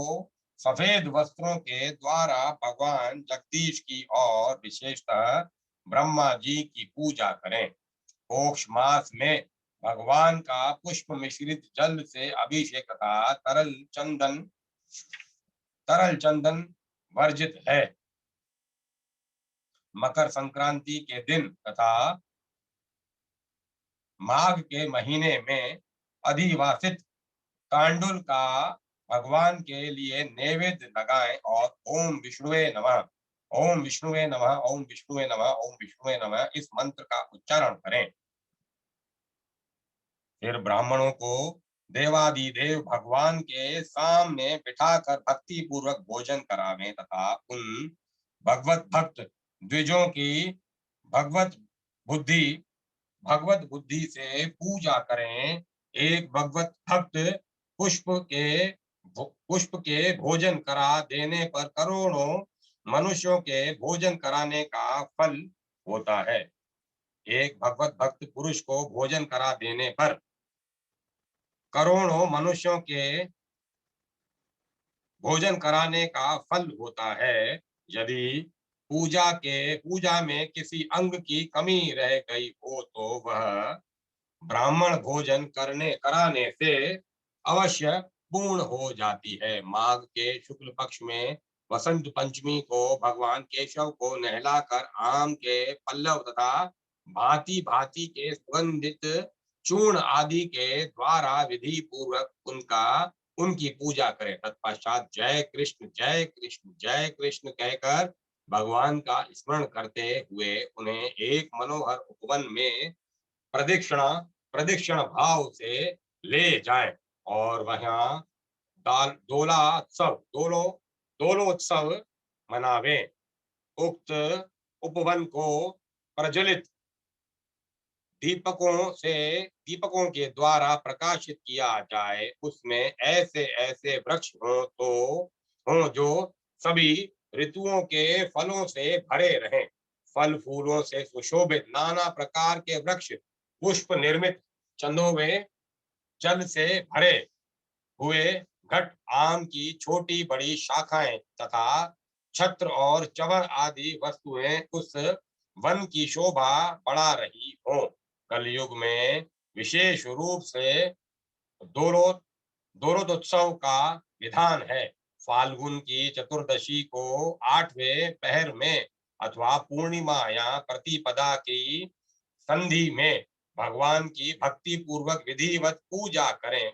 सफेद वस्त्रों के द्वारा भगवान जगदीश की और विशेषतः ब्रह्मा जी की पूजा करें। पोष मास में भगवान का पुष्प मिश्रित जल से अभिषेक तथा तरल चंदन वर्जित है। मकर संक्रांति के दिन तथा माघ के महीने में अधिवासित कांडुल का भगवान के लिए नैवेद्य लगाएं और ओम विष्णुवे नमः, ओम विष्णुवे नमः, ओम विष्णुवे नमः, ओम विष्णुवे नमः इस मंत्र का उच्चारण करें। फिर ब्राह्मणों को देवादिदेव भगवान के सामने बिठाकर भक्ति पूर्वक भोजन करावें तथा उन भगवत भक्त द्विजों की भगवत बुद्धि भगवत बुद्धि से पूजा करें। एक भगवत भक्त पुष्प के पुष्प के भोजन करा देने पर करोड़ों मनुष्यों के भोजन कराने का फल होता है। एक भगवत भक्त पुरुष को भोजन करा देने पर करोड़ों मनुष्यों के भोजन कराने का फल होता है। यदि पूजा में किसी अंग की कमी रह गई हो तो वह ब्राह्मण भोजन कराने से अवश्य पूर्ण हो जाती है। माघ के शुक्ल पक्ष में वसंत पंचमी को भगवान केशव को नहलाकर आम के पल्लव तथा भांति भांति के सुगंधित चूर्ण आदि के द्वारा विधि पूर्वक उनकी पूजा करें। तत्पश्चात जय कृष्ण जय कृष्ण जय कृष्ण कहकर भगवान का स्मरण करते हुए उन्हें एक मनोहर उपवन में प्रदक्षिणा प्रदक्षिण भाव से ले जाएं और वहां दोलोत्सव मनावे। उक्त उपवन को प्रज्वलित दीपकों के द्वारा प्रकाशित किया जाए। उसमें ऐसे ऐसे वृक्ष हो जो सभी ऋतुओं के फलों से भरे रहें। फल फूलों से सुशोभित नाना प्रकार के वृक्ष, पुष्प निर्मित चंदोवे, जल से भरे हुए घट, आम की छोटी बड़ी शाखाएं तथा छत्र और चवर आदि वस्तुएं उस वन की शोभा बढ़ा रही हो। कलयुग में विशेष रूप से दोलो दोलोत्सव का विधान है। फाल्गुन की चतुर्दशी को 8वें पहर में अथवा पूर्णिमा या प्रतिपदा की संधि में भगवान की भक्ति पूर्वक विधिवत पूजा करें।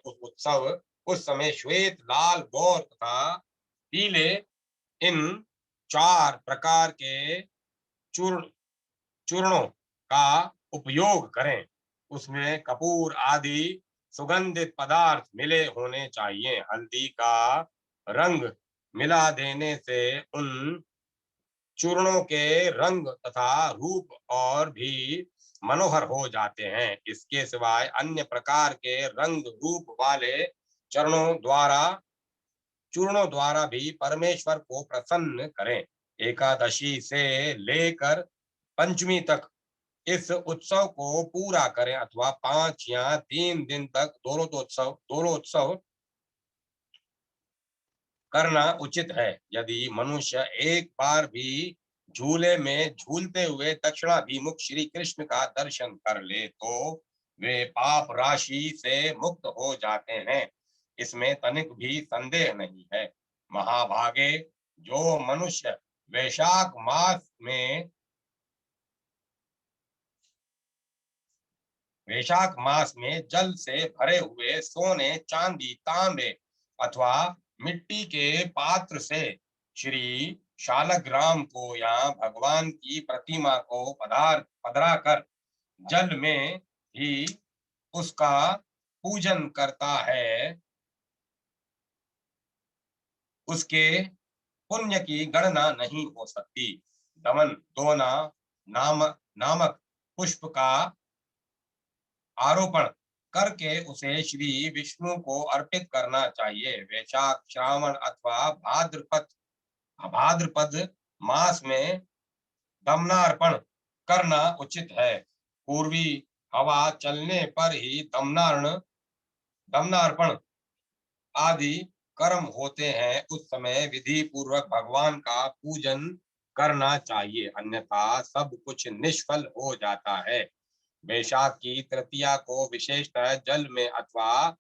उस समय श्वेत, लाल, गौर तथा पीले इन 4 प्रकार के चूर्ण चूर्णों का उपयोग करें। उसमें कपूर आदि सुगंधित पदार्थ मिले होने चाहिए। हल्दी का रंग मिला देने से उन चूर्णों के रंग तथा रूप और भी मनोहर हो जाते हैं। इसके सिवाय अन्य प्रकार के रंग रूप वाले चूर्णों द्वारा भी परमेश्वर को प्रसन्न करें। एकादशी से लेकर पंचमी तक इस उत्सव को पूरा करें अथवा 5 या 3 दिन तक दोलोत्सव करना उचित है। यदि मनुष्य एक बार भी झूले में झूलते हुए दक्षिणाभिमुख श्री कृष्ण का दर्शन कर ले तो वे पाप राशि से मुक्त हो जाते हैं। इसमें तनिक भी संदेह नहीं है। महाभागे, जो मनुष्य वैशाख मास में जल से भरे हुए सोने, चांदी, तांबे अथवा मिट्टी के पात्र से श्री शालग्राम को या भगवान की प्रतिमा को पधरा कर जल में ही उसका पूजन करता है, उसके पुण्य की गणना नहीं हो सकती। दमन दोना नामक पुष्प का आरोपण करके उसे श्री विष्णु को अर्पित करना चाहिए। वैशाख, श्रावण अथवा भाद्रपद मास में दमनार्पण करना उचित है। पूर्वी हवा चलने पर ही दमनार्पण आदि कर्म होते हैं। उस समय विधि पूर्वक भगवान का पूजन करना चाहिए, अन्यथा सब कुछ निष्फल हो जाता है। वैशाख की तृतीया को विशेषतः जल में अथवा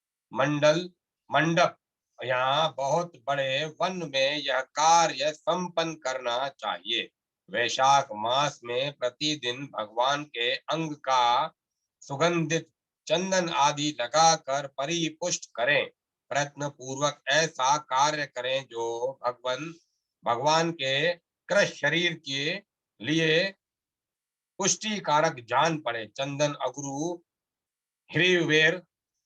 मंडप या बहुत बड़े वन में यह कार्य संपन्न करना चाहिए। वैशाख मास में प्रतिदिन भगवान के अंग का सुगंधित चंदन आदि लगाकर परिपुष्ट करें। प्रयत्न पूर्वक ऐसा कार्य करें जो भगवान के कृष्ण शरीर के लिए पुष्टिकारक जान पड़े। चंदन, अगरू, ह्रीवेर,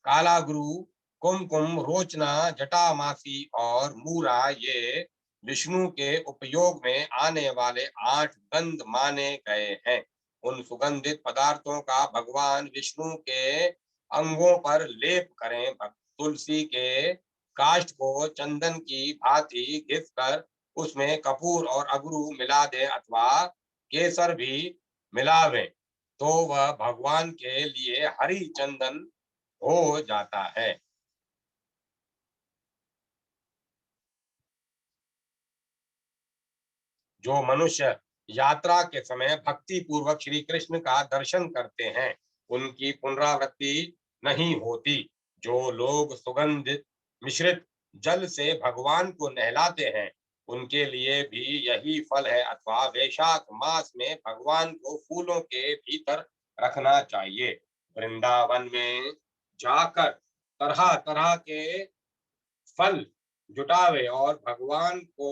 काला गुरु, कुमकुम, रोचना, जटामासी और मूरा ये विष्णु के उपयोग में आने वाले 8 गंध माने गए हैं। उन सुगंधित पदार्थों का भगवान विष्णु के अंगों पर लेप करें। तुलसी के काष्ठ को चंदन की भांति घिसकर उसमें कपूर और अगरू मिला दें अथवा केसर भी मिलावें तो वह भगवान के लिए हरि चंदन हो जाता है। जो मनुष्य यात्रा के समय भक्ति पूर्वक श्री कृष्ण का दर्शन करते हैं उनकी पुनरावृत्ति नहीं होती। जो लोग सुगंधित मिश्रित जल से भगवान को नहलाते हैं उनके लिए भी यही फल है। अथवा वैशाख मास में भगवान को फूलों के भीतर रखना चाहिए। वृंदावन में जाकर तरह तरह के फल जुटावे और भगवान को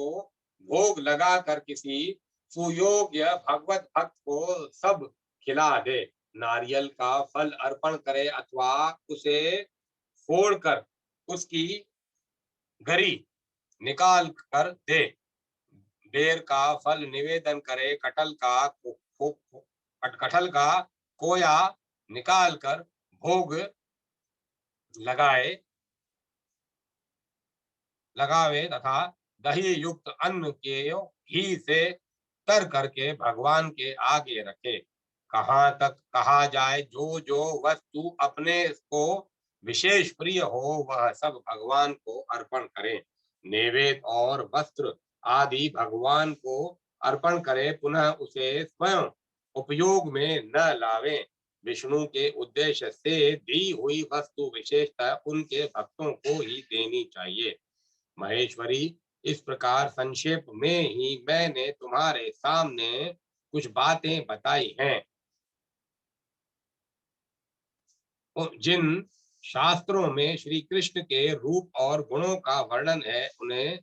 भोग लगाकर किसी सुयोग्य भगवत भक्त को सब खिला दे। नारियल का फल अर्पण करे अथवा उसे फोड़कर उसकी गरी निकाल कर दे। बेर का फल निवेदन करे। कटहल का कोया निकाल कर भोग लगाए लगावे तथा दही युक्त अन्न के घी से तर करके भगवान के आगे रखे। कहाँ तक कहा जाए जो जो वस्तु अपने को विशेष प्रिय हो वह सब भगवान को अर्पण करें। नैवेद्य और वस्त्र आदि भगवान को अर्पण करें पुनः उसे स्वयं उपयोग में न लावें। विष्णु के उद्देश्य से दी हुई वस्तु विशेषतः उनके भक्तों को ही देनी चाहिए। महेश्वरी, इस प्रकार संक्षेप में ही मैंने तुम्हारे सामने कुछ बातें बताई हैं। जिन शास्त्रों में श्री कृष्ण के रूप और गुणों का वर्णन है उन्हें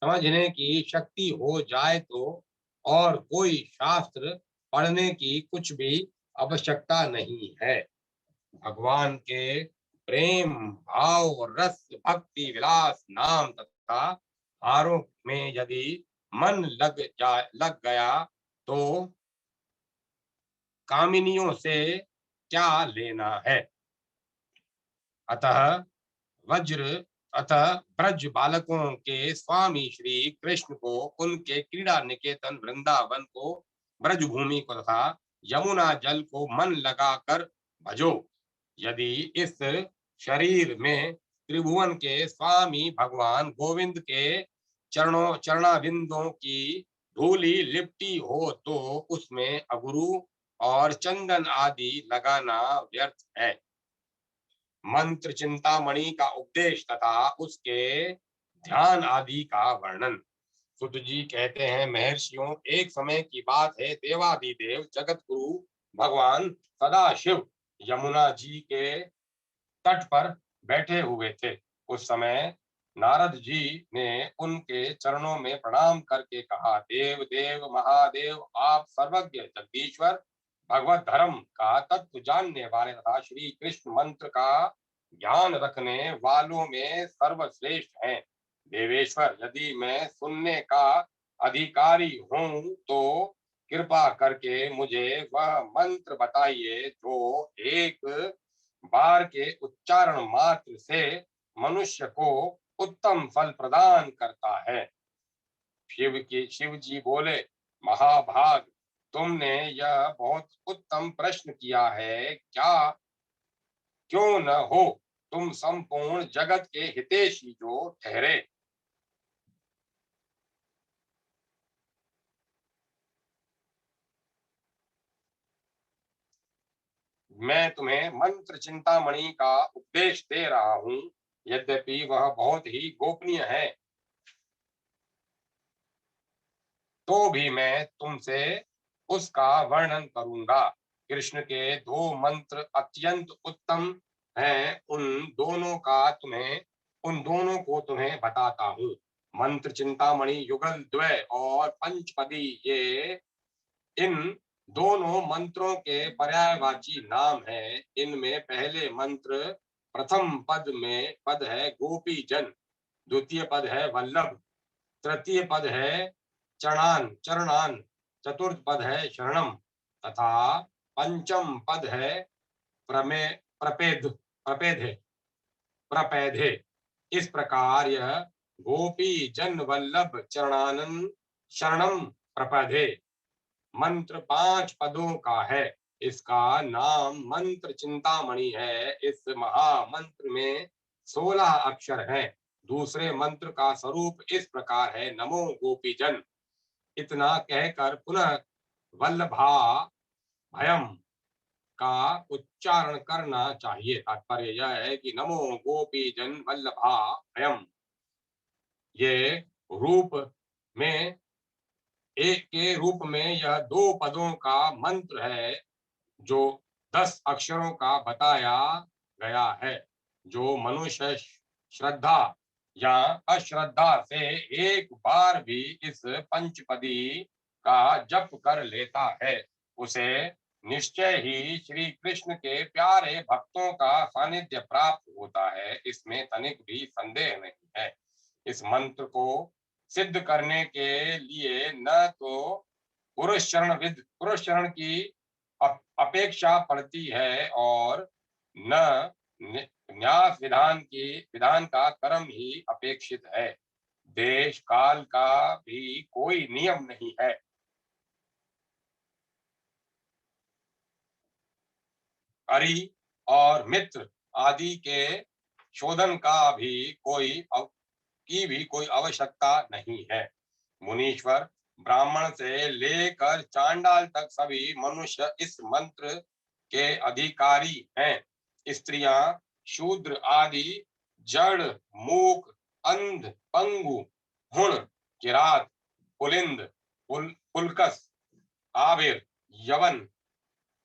समझने की शक्ति हो जाए तो और कोई शास्त्र पढ़ने की कुछ भी आवश्यकता नहीं है। भगवान के प्रेम भाव रस भक्ति विलास नाम तथा हारों में यदि मन लग गया तो कामिनियों से क्या लेना है। अतः वज्र अतः ब्रज बालकों के स्वामी श्री कृष्ण को उनके क्रीड़ा निकेतन वृंदावन को ब्रज भूमि को तथा यमुना जल को मन लगाकर भजो। यदि इस शरीर में त्रिभुवन के स्वामी भगवान गोविंद के चरणाविंदों की धूली लिपटी हो तो उसमें अगुरु और चंदन आदि लगाना व्यर्थ है। मंत्र चिंतामणि का उपदेश तथा उसके ध्यान आदि का वर्णन। सुत जी कहते हैं, महर्षियों, एक समय की बात है, देवादिदेव जगत गुरु भगवान सदाशिव यमुना जी के तट पर बैठे हुए थे। उस समय नारद जी ने उनके चरणों में प्रणाम करके कहा, देव देव महादेव, आप सर्वज्ञ जगदीश्वर भगवत धर्म का तत्व जानने वाले तथा श्री कृष्ण मंत्र का ज्ञान रखने वालों में सर्वश्रेष्ठ हैं। देवेश्वर, यदि मैं सुनने का अधिकारी हूँ तो कृपा करके मुझे वह मंत्र बताइए जो एक बार के उच्चारण मात्र से मनुष्य को उत्तम फल प्रदान करता है। शिव जी बोले, महाभाग, तुमने यह बहुत उत्तम प्रश्न किया है। क्यों न हो, तुम संपूर्ण जगत के हितैषी जो ठहरे। मैं तुम्हें मंत्र चिंतामणि का उपदेश दे रहा हूँ। यद्यपि वह बहुत ही गोपनीय है तो भी मैं तुमसे उसका वर्णन करूंगा। कृष्ण के दो मंत्र अत्यंत उत्तम हैं। उन दोनों का तुम्हें उन दोनों को तुम्हें बताता हूँ। मंत्र चिंतामणि युगल द्वय और पंचपदी, ये इन दोनों मंत्रों के पर्यायवाची नाम हैं। इनमें पहले मंत्र प्रथम पद है गोपी जन, द्वितीय पद है वल्लभ, तृतीय पद है चरणान, चतुर्थ पद है शरणम तथा पंचम पद है प्रपेद प्रपेधे। इस प्रकार यह गोपी जन वल्लभ चरणानन शरणम प्रपदे मंत्र 5 पदों का है। इसका नाम मंत्र चिंतामणि है। इस महामंत्र में 16 अक्षर हैं। दूसरे मंत्र का स्वरूप इस प्रकार है, नमो गोपीजन। इतना कहकर पुनः वल्लभा भयम का उच्चारण करना चाहिए। तात्पर्य यह है कि नमो गोपीजन वल्लभा भयम, ये रूप में एक के रूप में यह 2 पदों का मंत्र है, जो 10 अक्षरों का बताया गया है। जो मनुष्य श्रद्धा या अश्रद्धा से एक बार भी इस पंचपदी का जप कर लेता है, उसे निश्चय ही श्री कृष्ण के प्यारे भक्तों का सानिध्य प्राप्त होता है। इसमें तनिक भी संदेह नहीं है। इस मंत्र को सिद्ध करने के लिए न तो पुरुष शरण की अपेक्षा पड़ती है और न न्यास विधान का कर्म ही अपेक्षित है। देश काल का भी कोई नियम नहीं है। अरि और मित्र आदि के शोधन की भी कोई आवश्यकता नहीं है। मुनीश्वर ब्राह्मण से लेकर चांडाल तक सभी मनुष्य इस मंत्र के अधिकारी हैं। स्त्रियां, शूद्र आदि जड़, मूक, अंध, पंगु, हुण, किरात, पुलिंद, पुलकस, आबिर, यवन,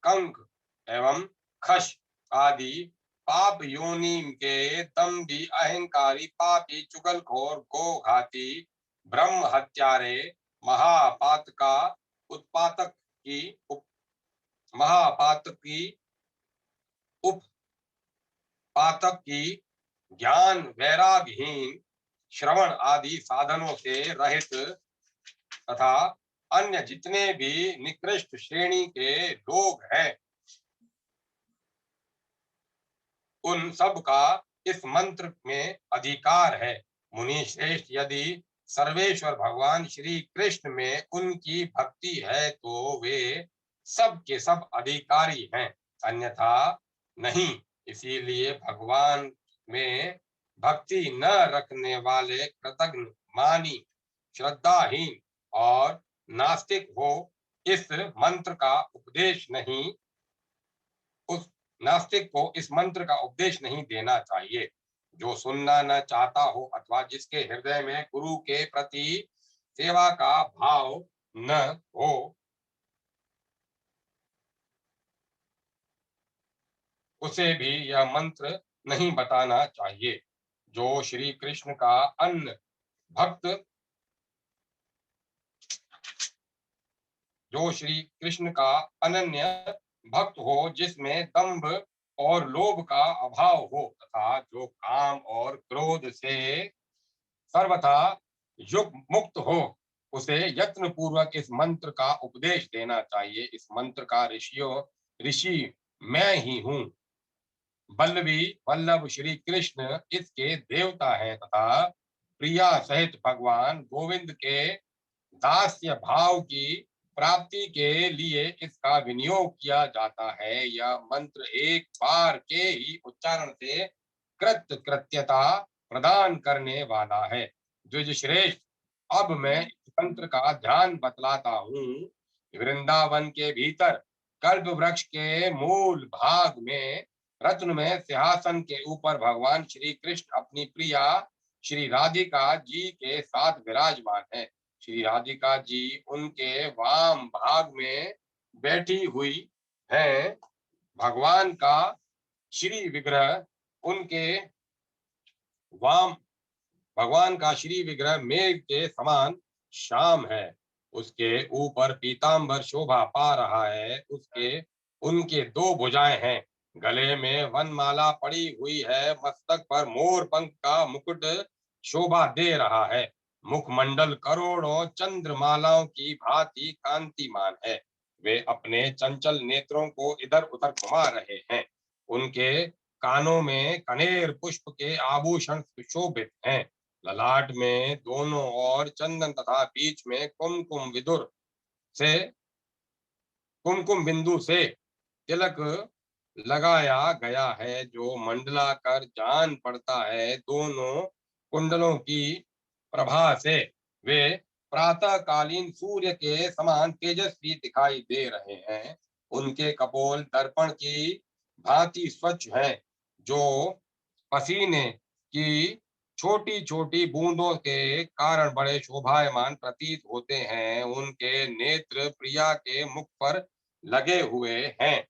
कंक एवं खश आदि पाप योनि के दम्भी, अहंकारी, पापी, चुगलखोर, गोघाती, ब्रह्म हत्यारे, महापातका उत्पातक की उपपातक की, ज्ञान वैरागहीन, श्रवण आदि साधनों से रहित तथा अन्य जितने भी निकृष्ट श्रेणी के लोग हैं, उन सब का इस मंत्र में अधिकार है। मुनि श्रेष्ठ, यदि सर्वेश्वर भगवान श्री कृष्ण में उनकी भक्ति है तो वे सब के सब अधिकारी हैं, अन्यथा नहीं। इसीलिए भगवान में भक्ति न रखने वाले कृतघ्न, मानी, श्रद्धाहीन और नास्तिक हो, इस मंत्र का उपदेश नहीं उस नास्तिक को इस मंत्र का उपदेश नहीं देना चाहिए। जो सुनना न चाहता हो अथवा जिसके हृदय में गुरु के प्रति सेवा का भाव न हो, उसे भी यह मंत्र नहीं बताना चाहिए। जो श्री कृष्ण का भक्त जो श्री कृष्ण का अनन्य भक्त हो, जिसमें दंभ और लोभ का अभाव हो तथा जो काम और क्रोध से सर्वथा युग मुक्त हो, उसे यत्न पूर्वक इस मंत्र का उपदेश देना चाहिए। इस मंत्र का ऋषि मैं ही हूँ। बल्लभी वल्लभ श्री कृष्ण इसके देवता हैं तथा प्रिया सहित भगवान गोविंद के दास्य भाव की प्राप्ति के लिए इसका विनियोग किया जाता है। यह मंत्र एक बार के ही उच्चारण से कृत्यता प्रदान करने वाला है। द्विज श्रेष्ठ, अब मैं इस मंत्र का ध्यान बतलाता हूँ। वृंदावन के भीतर कल्प वृक्ष के मूल भाग में रत्न में सिंहासन के ऊपर भगवान श्री कृष्ण अपनी प्रिया श्री राधिका जी के साथ विराजमान है। श्री राधिका जी उनके वाम भाग में बैठी हुई है। भगवान का श्री विग्रह उनके वाम भगवान का श्री विग्रह मेघ के समान श्याम है। उसके ऊपर पीतांबर शोभा पा रहा है। उसके उनके दो भुजाएं हैं। गले में वनमाला पड़ी हुई है। मस्तक पर मोर पंख का मुकुट शोभा दे रहा है। मुखमंडल करोड़ों चंद्रमालाओं की भांति कांतिमान है। वे अपने चंचल नेत्रों को इधर उधर घुमा रहे हैं। उनके कानों में कनेर पुष्प के आभूषण सुशोभित हैं। ललाट में दोनों ओर चंदन तथा बीच में कुमकुम बिंदु से तिलक लगाया गया है, जो मंडला कर जान पड़ता है। दोनों कुंडलों की प्रभा से वे प्रातःकालीन सूर्य के समान तेजस्वी दिखाई दे रहे हैं। उनके कपोल दर्पण की भांति स्वच्छ हैं, जो पसीने की छोटी छोटी बूंदों के कारण बड़े शोभायमान प्रतीत होते हैं। उनके नेत्र प्रिया के मुख पर लगे हुए हैं।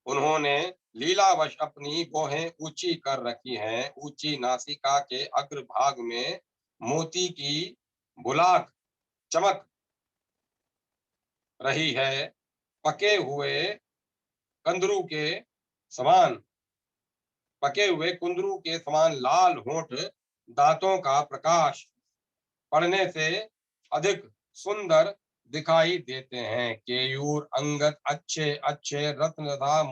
उन्होंने लीलावश अपनी भौहें ऊंची कर रखी हैं। ऊंची नासिका के अग्रभाग में मोती की बुलाक चमक रही है। पके हुए कंदरू के समान पके हुए कुंदरू के समान लाल होंठ दांतों का प्रकाश पड़ने से अधिक सुंदर दिखाई देते हैं। केयूर अंगद अच्छे अच्छे रत्न तथा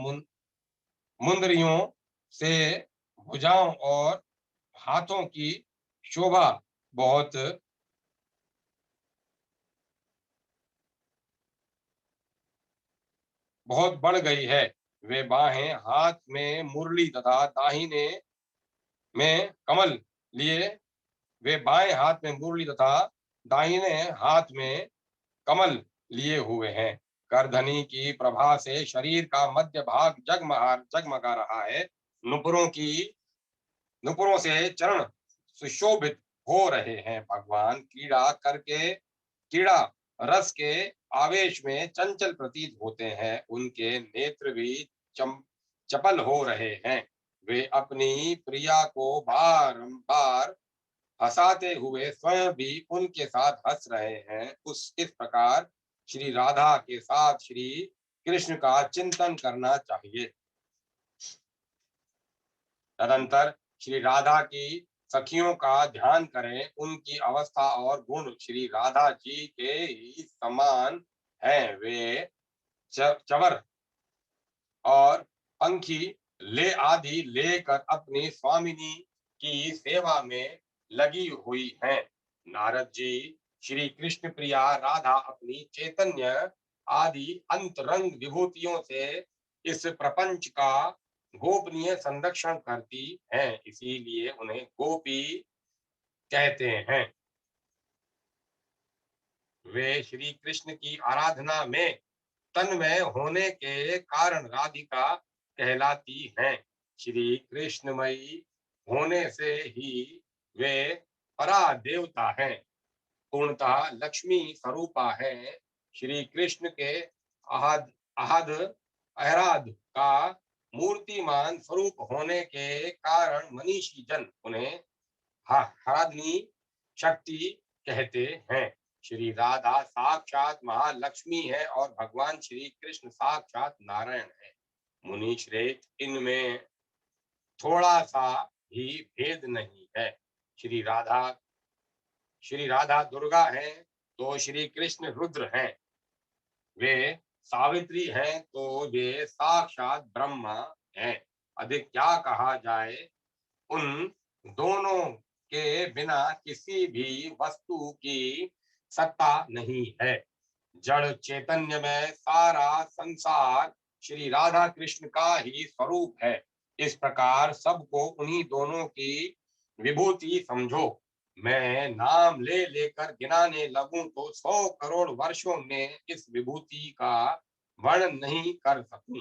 मुंदरियों से भुजाओं और हाथों की शोभा बहुत बहुत बढ़ गई है। वे बाहें हाथ में मुरली तथा दाहिने में कमल लिए वे बाएं हाथ में मुरली तथा दाहिने हाथ में कमल लिए हुए हैं। करधनी की प्रभा से शरीर का मध्य भाग जगमगा रहा है। नुपुरों की नुपुरों से चरण सुशोभित हो रहे हैं। भगवान क्रीड़ा रस के आवेश में चंचल प्रतीत होते हैं। उनके नेत्र भी चम चपल हो रहे हैं। वे अपनी प्रिया को बारंबार हंसाते हुए स्वयं भी उनके साथ हंस रहे हैं। इस प्रकार श्री राधा के साथ श्री कृष्ण का चिंतन करना चाहिए। तदंतर श्री राधा की सखियों का ध्यान करें। उनकी अवस्था और गुण श्री राधा जी के ही समान हैं। वे चवर और पंखी ले आदि लेकर अपनी स्वामिनी की सेवा में लगी हुई हैं। नारद जी श्री कृष्ण प्रिया राधा अपनी चैतन्य आदि अंतरंग विभूतियों से इस प्रपंच का गोपनीय संरक्षण करती हैं। इसीलिए उन्हें गोपी कहते हैं। वे श्री कृष्ण की आराधना में तन्मय होने के कारण राधिका कहलाती हैं। श्री कृष्णमयी होने से ही वे परा देवता हैं। पूर्णतः लक्ष्मी स्वरूपा है। श्री कृष्ण के अहद अहद अहराद का मूर्तिमान स्वरूप होने के कारण मनीषी जन उन्हें हराधनी शक्ति कहते हैं। श्री राधा साक्षात महालक्ष्मी है और भगवान श्री कृष्ण साक्षात नारायण है। मुनि श्रेष्ठ, इनमें थोड़ा सा भी भेद नहीं है। श्री राधा दुर्गा है तो श्री कृष्ण रुद्र हैं। वे सावित्री हैं तो वे साक्षात ब्रह्मा हैं। अधिक क्या कहा जाए। उन दोनों के बिना किसी भी वस्तु की सत्ता नहीं है। जड़ चैतन्य में सारा संसार श्री राधा कृष्ण का ही स्वरूप है। इस प्रकार सबको उन्हीं दोनों की विभूति समझो। मैं नाम ले लेकर गिनाने लगूं तो 100 करोड़ वर्षों में इस विभूति का वर्णन नहीं कर सकूं।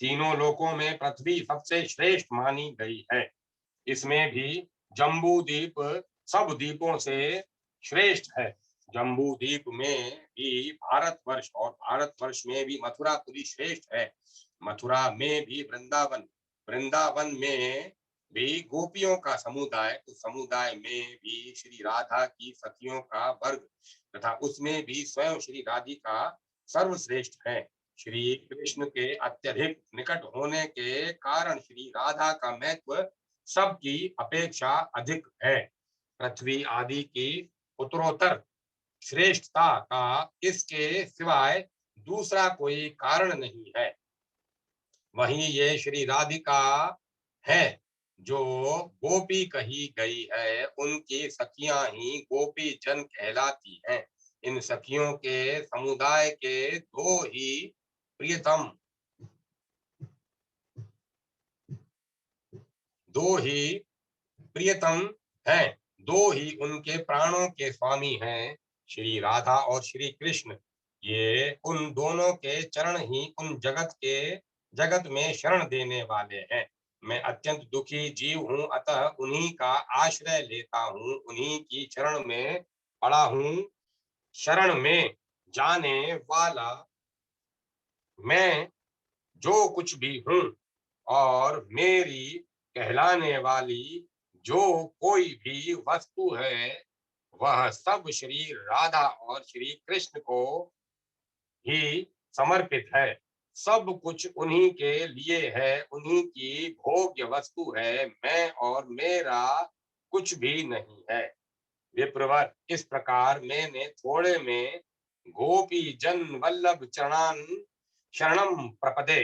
तीनों लोकों में पृथ्वी सबसे श्रेष्ठ मानी गई है। इसमें भी जम्बू द्वीप सब द्वीपों से श्रेष्ठ है। जम्बू द्वीप में भी भारतवर्ष और भारतवर्ष में भी मथुरापुरी श्रेष्ठ है। मथुरा में भी वृंदावन, वृंदावन में भी गोपियों का समुदाय, उस समुदाय में भी श्री राधा की सखियों का वर्ग तथा उसमें भी स्वयं श्री राधिका सर्वश्रेष्ठ है। श्री कृष्ण के अत्यधिक निकट होने के कारण श्री राधा का महत्व सबकी अपेक्षा अधिक है। पृथ्वी आदि की उत्तरोत्तर श्रेष्ठता का इसके सिवाय दूसरा कोई कारण नहीं है। वहीं ये श्री राधिका है जो गोपी कही गई है, उनकी सखियां ही गोपी जन कहलाती हैं। इन सखियों के समुदाय के दो ही प्रियतम हैं, दो ही उनके प्राणों के स्वामी हैं, श्री राधा और श्री कृष्ण। ये उन दोनों के चरण ही उन जगत में शरण देने वाले हैं। मैं अत्यंत दुखी जीव हूँ, अतः उन्हीं का आश्रय लेता हूँ, उन्हीं की शरण में पड़ा हूँ। शरण में जाने वाला मैं जो कुछ भी हूँ और मेरी कहलाने वाली जो कोई भी वस्तु है, वह सब श्री राधा और श्री कृष्ण को ही समर्पित है। सब कुछ उन्हीं के लिए है, उन्हीं की भोग्य वस्तु है, मैं और मेरा कुछ भी नहीं है। विप्रवर, इस प्रकार मैंने थोड़े में गोपी जन वल्लभ चरणान शरणम प्रपदे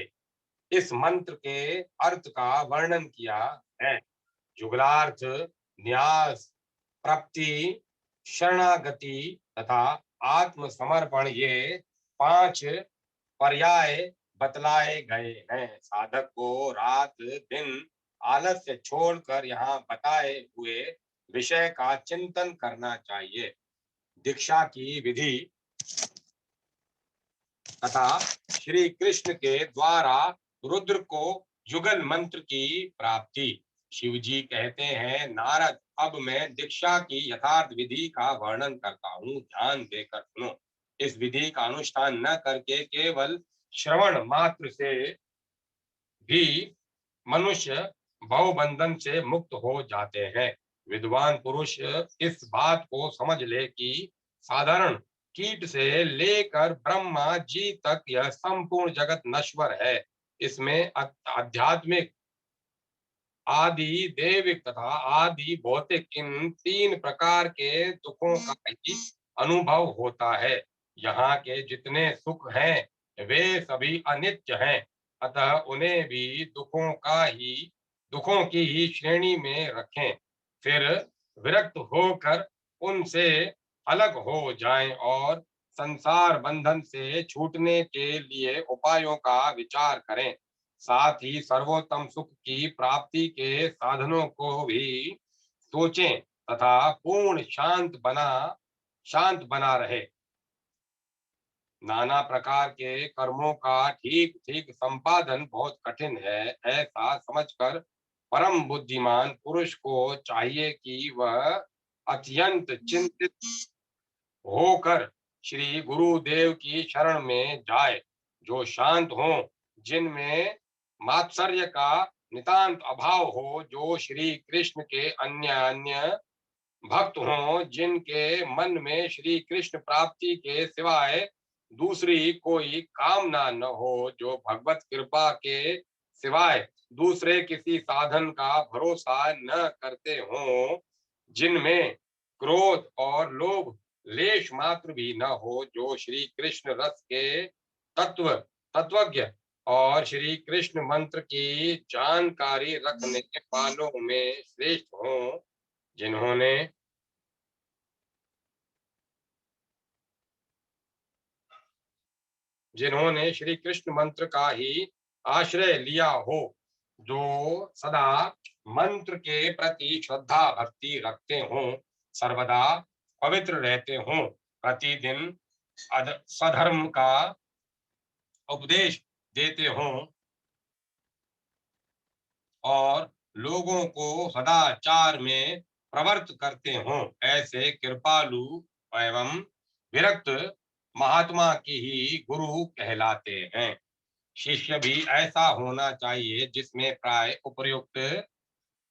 इस मंत्र के अर्थ का वर्णन किया है। जुगलार्थ, न्यास, प्राप्ति, शरणागति तथा आत्मसमर्पण ये 5 पर्याय बतलाए गए हैं। साधक को रात दिन आलस्य छोड़कर यहाँ बताए हुए विषय का चिंतन करना चाहिए। दीक्षा की विधि तथा श्री कृष्ण के द्वारा रुद्र को युगल मंत्र की प्राप्ति। शिव जी कहते हैं, नारद, अब मैं दीक्षा की यथार्थ विधि का वर्णन करता हूँ, ध्यान देकर सुनो। इस विधि का अनुष्ठान न करके केवल श्रवण मात्र से भी मनुष्य भवबंधन से मुक्त हो जाते हैं। विद्वान पुरुष इस बात को समझ ले कि साधारण कीट से लेकर ब्रह्मा जी तक यह संपूर्ण जगत नश्वर है। इसमें आध्यात्मिक, आदि दैविक तथा आदि भौतिक, इन 3 प्रकार के दुखों का ही अनुभव होता है। यहाँ के जितने सुख हैं वे सभी अनित्य हैं, अतः उन्हें भी दुखों की ही श्रेणी में रखें। फिर विरक्त होकर उनसे अलग हो जाएं और संसार बंधन से छूटने के लिए उपायों का विचार करें। साथ ही सर्वोत्तम सुख की प्राप्ति के साधनों को भी सोचें तथा पूर्ण शांत बना रहे। नाना प्रकार के कर्मों का ठीक ठीक संपादन बहुत कठिन है, ऐसा समझकर परम बुद्धिमान पुरुष को चाहिए कि वह अत्यंत चिंतित होकर श्री गुरुदेव की शरण में जाए, जो शांत हो, जिनमें मात्सर्य का नितांत अभाव हो, जो श्री कृष्ण के अन्य अन्य भक्त हों, जिनके मन में श्री कृष्ण प्राप्ति के सिवाय दूसरी कोई कामना न हो, जो भगवत कृपा के सिवाय दूसरे किसी साधन का भरोसा न करते हों, जिनमें क्रोध और लोभ लेश मात्र भी न हो, जो श्री कृष्ण रस के तत्वज्ञ और श्री कृष्ण मंत्र की जानकारी रखने वालों में श्रेष्ठ हों, जिन्होंने जिन्होंने श्री कृष्ण मंत्र का ही आश्रय लिया हो, जो सदा मंत्र के प्रति श्रद्धा भक्ति रखते हों, सर्वदा पवित्र रहते हों, प्रतिदिन सधर्म का उपदेश देते हों और लोगों को सदाचार में प्रवृत्त करते हों, ऐसे कृपालु एवं विरक्त महात्मा की ही गुरु कहलाते हैं। शिष्य भी ऐसा होना चाहिए जिसमें प्राय उपयुक्त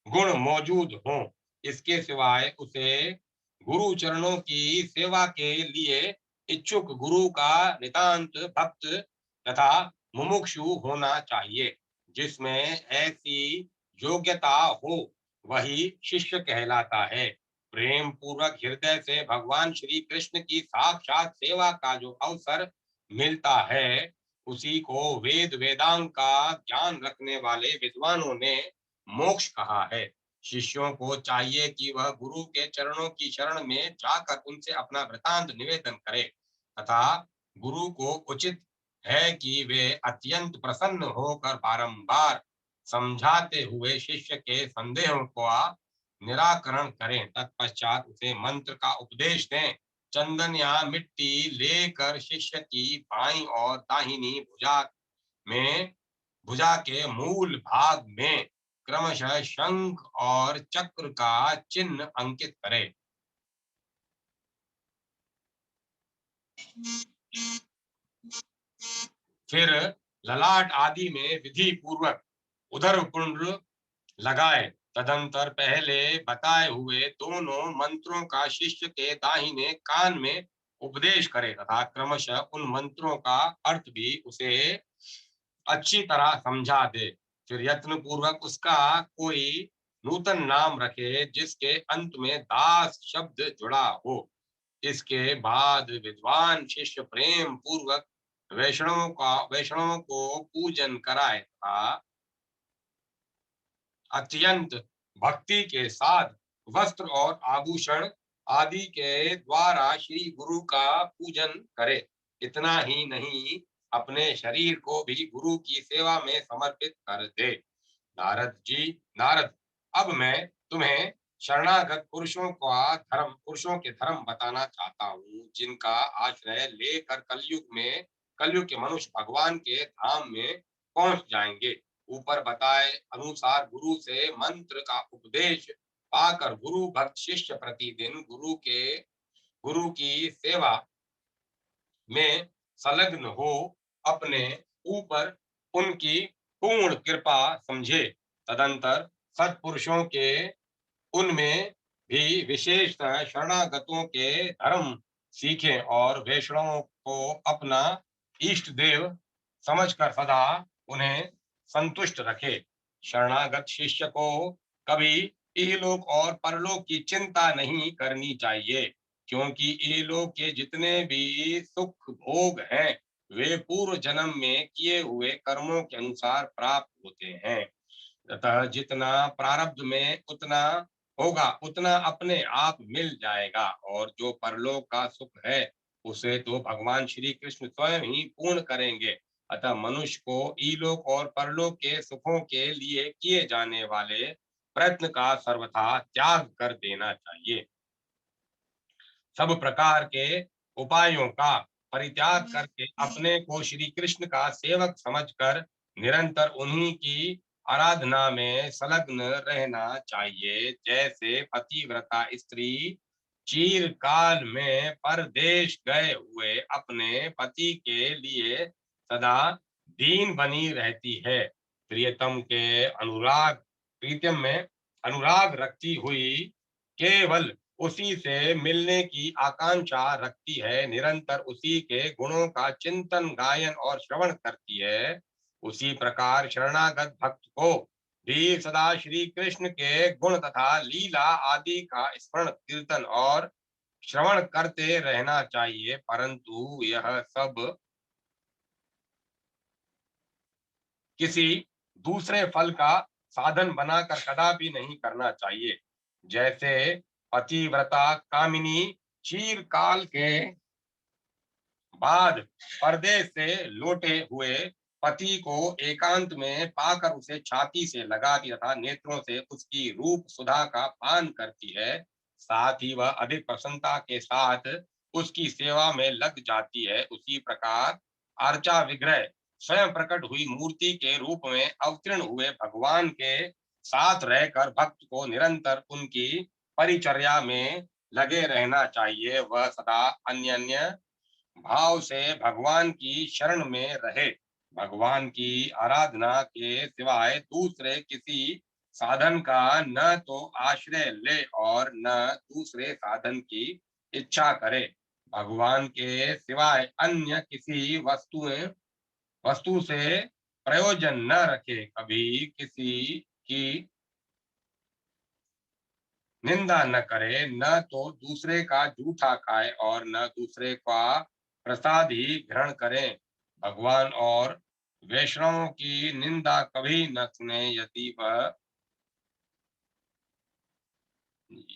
गुण मौजूद हों। इसके सिवाय उसे गुरु चरणों की सेवा के लिए इच्छुक गुरु का नितांत भक्त तथा मुमुक्षु होना चाहिए। जिसमें ऐसी योग्यता हो वही शिष्य कहलाता है। प्रेम पूर्वक हृदय से भगवान श्री कृष्ण की साक्षात सेवा का जो अवसर मिलता है उसी को वेद वेदांग का ज्ञान रखने वाले विद्वानों ने मोक्ष कहा है। शिष्यों को चाहिए कि वह गुरु के चरणों की शरण में जाकर उनसे अपना वृतांत निवेदन करे तथा गुरु को उचित है कि वे अत्यंत प्रसन्न होकर बारंबार समझाते हुए शिष्य के संदेहों का निराकरण करें। तत्पश्चात उसे मंत्र का उपदेश दें। चंदन या मिट्टी लेकर शिष्य की बाईं और दाहिनी में भुजा के मूल भाग में क्रमशः शंख और चक्र का चिन्ह अंकित करें। फिर ललाट आदि में विधि पूर्वक उधर पुंड लगाए। तदंतर पहले बताए हुए दोनों मंत्रों का शिष्य के दाहिने कान में उपदेश करे तथा क्रमशः उन मंत्रों का अर्थ भी उसे अच्छी तरह समझा दे। फिर यत्न पूर्वक उसका कोई नूतन नाम रखे जिसके अंत में दास शब्द जुड़ा हो। इसके बाद विद्वान शिष्य प्रेम पूर्वक वैष्णवों को पूजन कराए तथा अत्यंत भक्ति के साथ वस्त्र और आभूषण आदि के द्वारा श्री गुरु का पूजन करे। इतना ही नहीं अपने शरीर को भी गुरु की सेवा में समर्पित कर दे। नारद, अब मैं तुम्हें शरणागत पुरुषों के धर्म बताना चाहता हूँ जिनका आश्रय लेकर कलयुग के मनुष्य भगवान के धाम में पहुंच जाएंगे। ऊपर बताए अनुसार गुरु से मंत्र का उपदेश पाकर गुरु भक्त शिष्य प्रतिदिन गुरु की सेवा में संलग्न हो अपने ऊपर उनकी पूर्ण कृपा समझे। तदंतर सत्पुरुषों के उनमें भी विशेषतः शरणागतों के धर्म सीखें और वैष्णवों को अपना इष्ट देव समझकर सदा उन्हें संतुष्ट रखे। शरणागत शिष्य को कभी इहलोक और परलोक की चिंता नहीं करनी चाहिए क्योंकि इहलोक के जितने भी सुख भोग हैं वे पूर्व जन्म में किए हुए कर्मों के अनुसार प्राप्त होते हैं। अतः जितना प्रारब्ध में उतना होगा उतना अपने आप मिल जाएगा और जो परलोक का सुख है उसे तो भगवान श्री कृष्ण स्वयं ही पूर्ण करेंगे। अतः मनुष्य को इलोक और परलोक के सुखों के लिए किए जाने वाले प्रयत्न का सर्वथा त्याग कर देना चाहिए। सब प्रकार के उपायों का परित्याग करके अपने को श्री कृष्ण का सेवक समझकर निरंतर उन्हीं की आराधना में संलग्न रहना चाहिए। जैसे पतिव्रता स्त्री चिरकाल में परदेश गए हुए अपने पति के लिए सदा दीन बनी रहती है। प्रियतम के प्रीतम में अनुराग रखती हुई केवल उसी से मिलने की आकांक्षा रखती है, निरंतर उसी के गुणों का चिंतन गायन और श्रवण करती है। उसी प्रकार शरणागत भक्त को भी सदा श्री कृष्ण के गुण तथा लीला आदि का स्मरण कीर्तन और श्रवण करते रहना चाहिए, परंतु यह सब किसी दूसरे फल का साधन बनाकर कदापि नहीं करना चाहिए। जैसे पतिव्रता कामिनी चीरकाल के बाद परदेश से लौटे हुए पति को एकांत में पाकर उसे छाती से लगाती तथा नेत्रों से उसकी रूप सुधा का पान करती है। साथ ही वह अधिक प्रसन्नता के साथ उसकी सेवा में लग जाती है। उसी प्रकार अर्चा विग्रह स्वयं प्रकट हुई मूर्ति के रूप में अवतीर्ण हुए भगवान के साथ रहकर भक्त को निरंतर उनकी परिचर्या में लगे रहना चाहिए। वह सदा अन्य अन्य भाव से भगवान की शरण में रहे। भगवान की आराधना के सिवाय दूसरे किसी साधन का न तो आश्रय ले और न दूसरे साधन की इच्छा करे। भगवान के सिवाय अन्य किसी वस्तु से प्रयोजन न रखे। कभी किसी की निंदा न करे, न तो दूसरे का जूठा खाए और न दूसरे का प्रसाद ही ग्रहण करें। भगवान और वैष्णवों की निंदा कभी न सुने।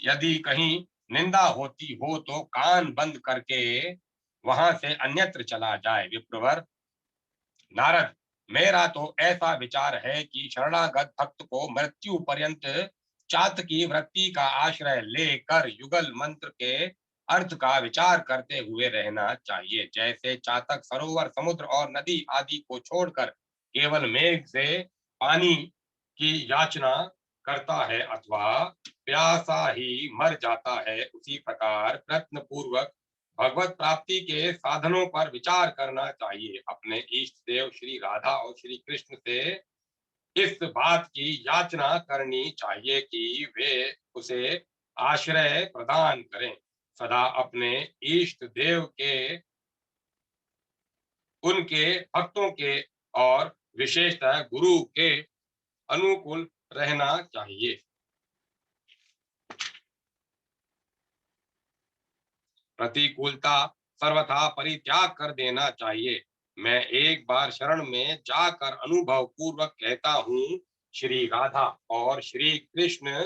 यदि कहीं निंदा होती हो तो कान बंद करके वहां से अन्यत्र चला जाए। विप्रवर, नारद, मेरा तो ऐसा विचार है कि शरणागत भक्त को मृत्यु पर्यंत चातकी वृत्ति का आश्रय लेकर युगल मंत्र के अर्थ का विचार करते हुए रहना चाहिए। जैसे चातक सरोवर, समुद्र और नदी आदि को छोड़कर केवल मेघ से पानी की याचना करता है अथवा प्यासा ही मर जाता है, उसी प्रकार प्रयत्न पूर्वक भगवत प्राप्ति के साधनों पर विचार करना चाहिए। अपने इष्ट देव श्री राधा और श्री कृष्ण से इस बात की याचना करनी चाहिए कि वे उसे आश्रय प्रदान करें। सदा अपने इष्ट देव के, उनके भक्तों के और विशेषतः गुरु के अनुकूल रहना चाहिए। प्रतिकूलता सर्वथा परित्याग कर देना चाहिए। मैं एक बार शरण में जाकर अनुभव पूर्वक कहता हूँ, श्री राधा और श्री कृष्ण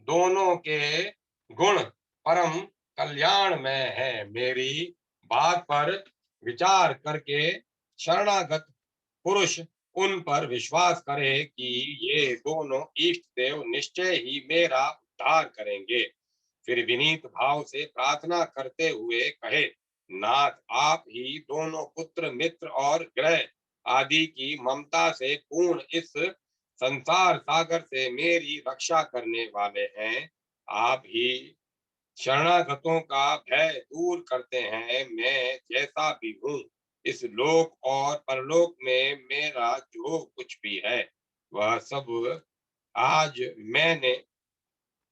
दोनों के गुण परम कल्याण में है। मेरी बात पर विचार करके शरणागत पुरुष उन पर विश्वास करे कि ये दोनों इष्ट देव निश्चय ही मेरा उद्धार करेंगे। फिर विनीत भाव से प्रार्थना करते हुए कहे, नाथ, आप ही दोनों पुत्र, मित्र और ग्रह आदि की ममता से पूर्ण इस संसार सागर से मेरी रक्षा करने वाले हैं। आप ही शरणागतों का भय दूर करते हैं। मैं जैसा भी हूँ, इस लोक और परलोक में मेरा जो कुछ भी है वह सब आज मैंने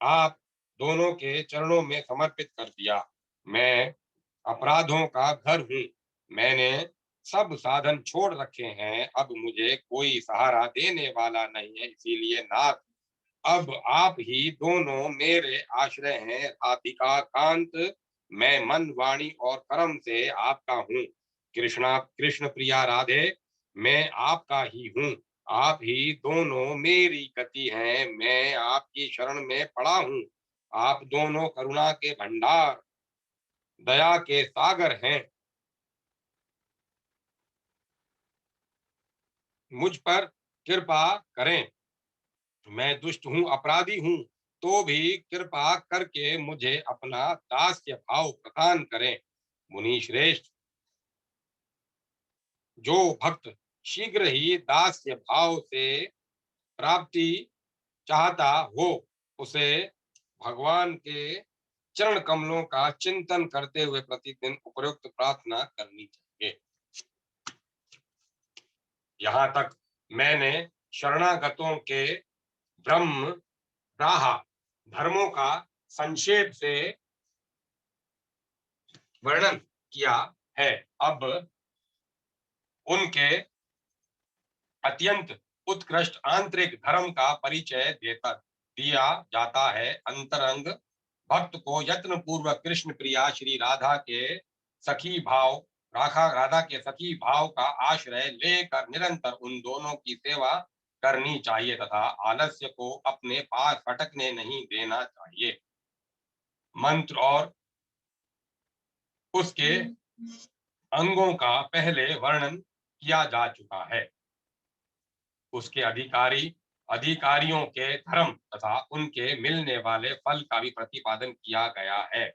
आप दोनों के चरणों में समर्पित कर दिया। मैं अपराधों का घर हूँ। मैंने सब साधन छोड़ रखे हैं। अब मुझे कोई सहारा देने वाला नहीं है। इसीलिए नाथ, अब आप ही दोनों मेरे आश्रय हैं। राधिका कांत, मैं मन, वाणी और कर्म से आपका हूँ। कृष्ण प्रिया राधे, मैं आपका ही हूँ। आप ही दोनों मेरी गति हैं। मैं आपकी शरण में पड़ा हूँ। आप दोनों करुणा के भंडार, दया के सागर हैं। मुझ पर कृपा करें। मैं दुष्ट हूँ, अपराधी हूँ, तो भी कृपा करके मुझे अपना दास्य भाव प्रदान करें। मुनि श्रेष्ठ, जो भक्त शीघ्र ही दास्य भाव से प्राप्ति चाहता हो, उसे भगवान के चरण कमलों का चिंतन करते हुए प्रतिदिन उपयुक्त प्रार्थना करनी चाहिए। यहाँ तक मैंने शरणागतों के ब्रह्म राह धर्मों का संक्षेप से वर्णन किया है। अब उनके अत्यंत उत्कृष्ट आंतरिक धर्म का परिचय दिया जाता है। अंतरंग भक्त को यत्न पूर्वक कृष्ण प्रिया श्री राधा के सखी भाव राधा के सखी भाव का आश्रय लेकर निरंतर उन दोनों की सेवा करनी चाहिए तथा आलस्य को अपने पास भटकने नहीं देना चाहिए। मंत्र और उसके अंगों का पहले वर्णन किया जा चुका है। उसके अधिकारियों के धर्म तथा उनके मिलने वाले फल का भी प्रतिपादन किया गया है।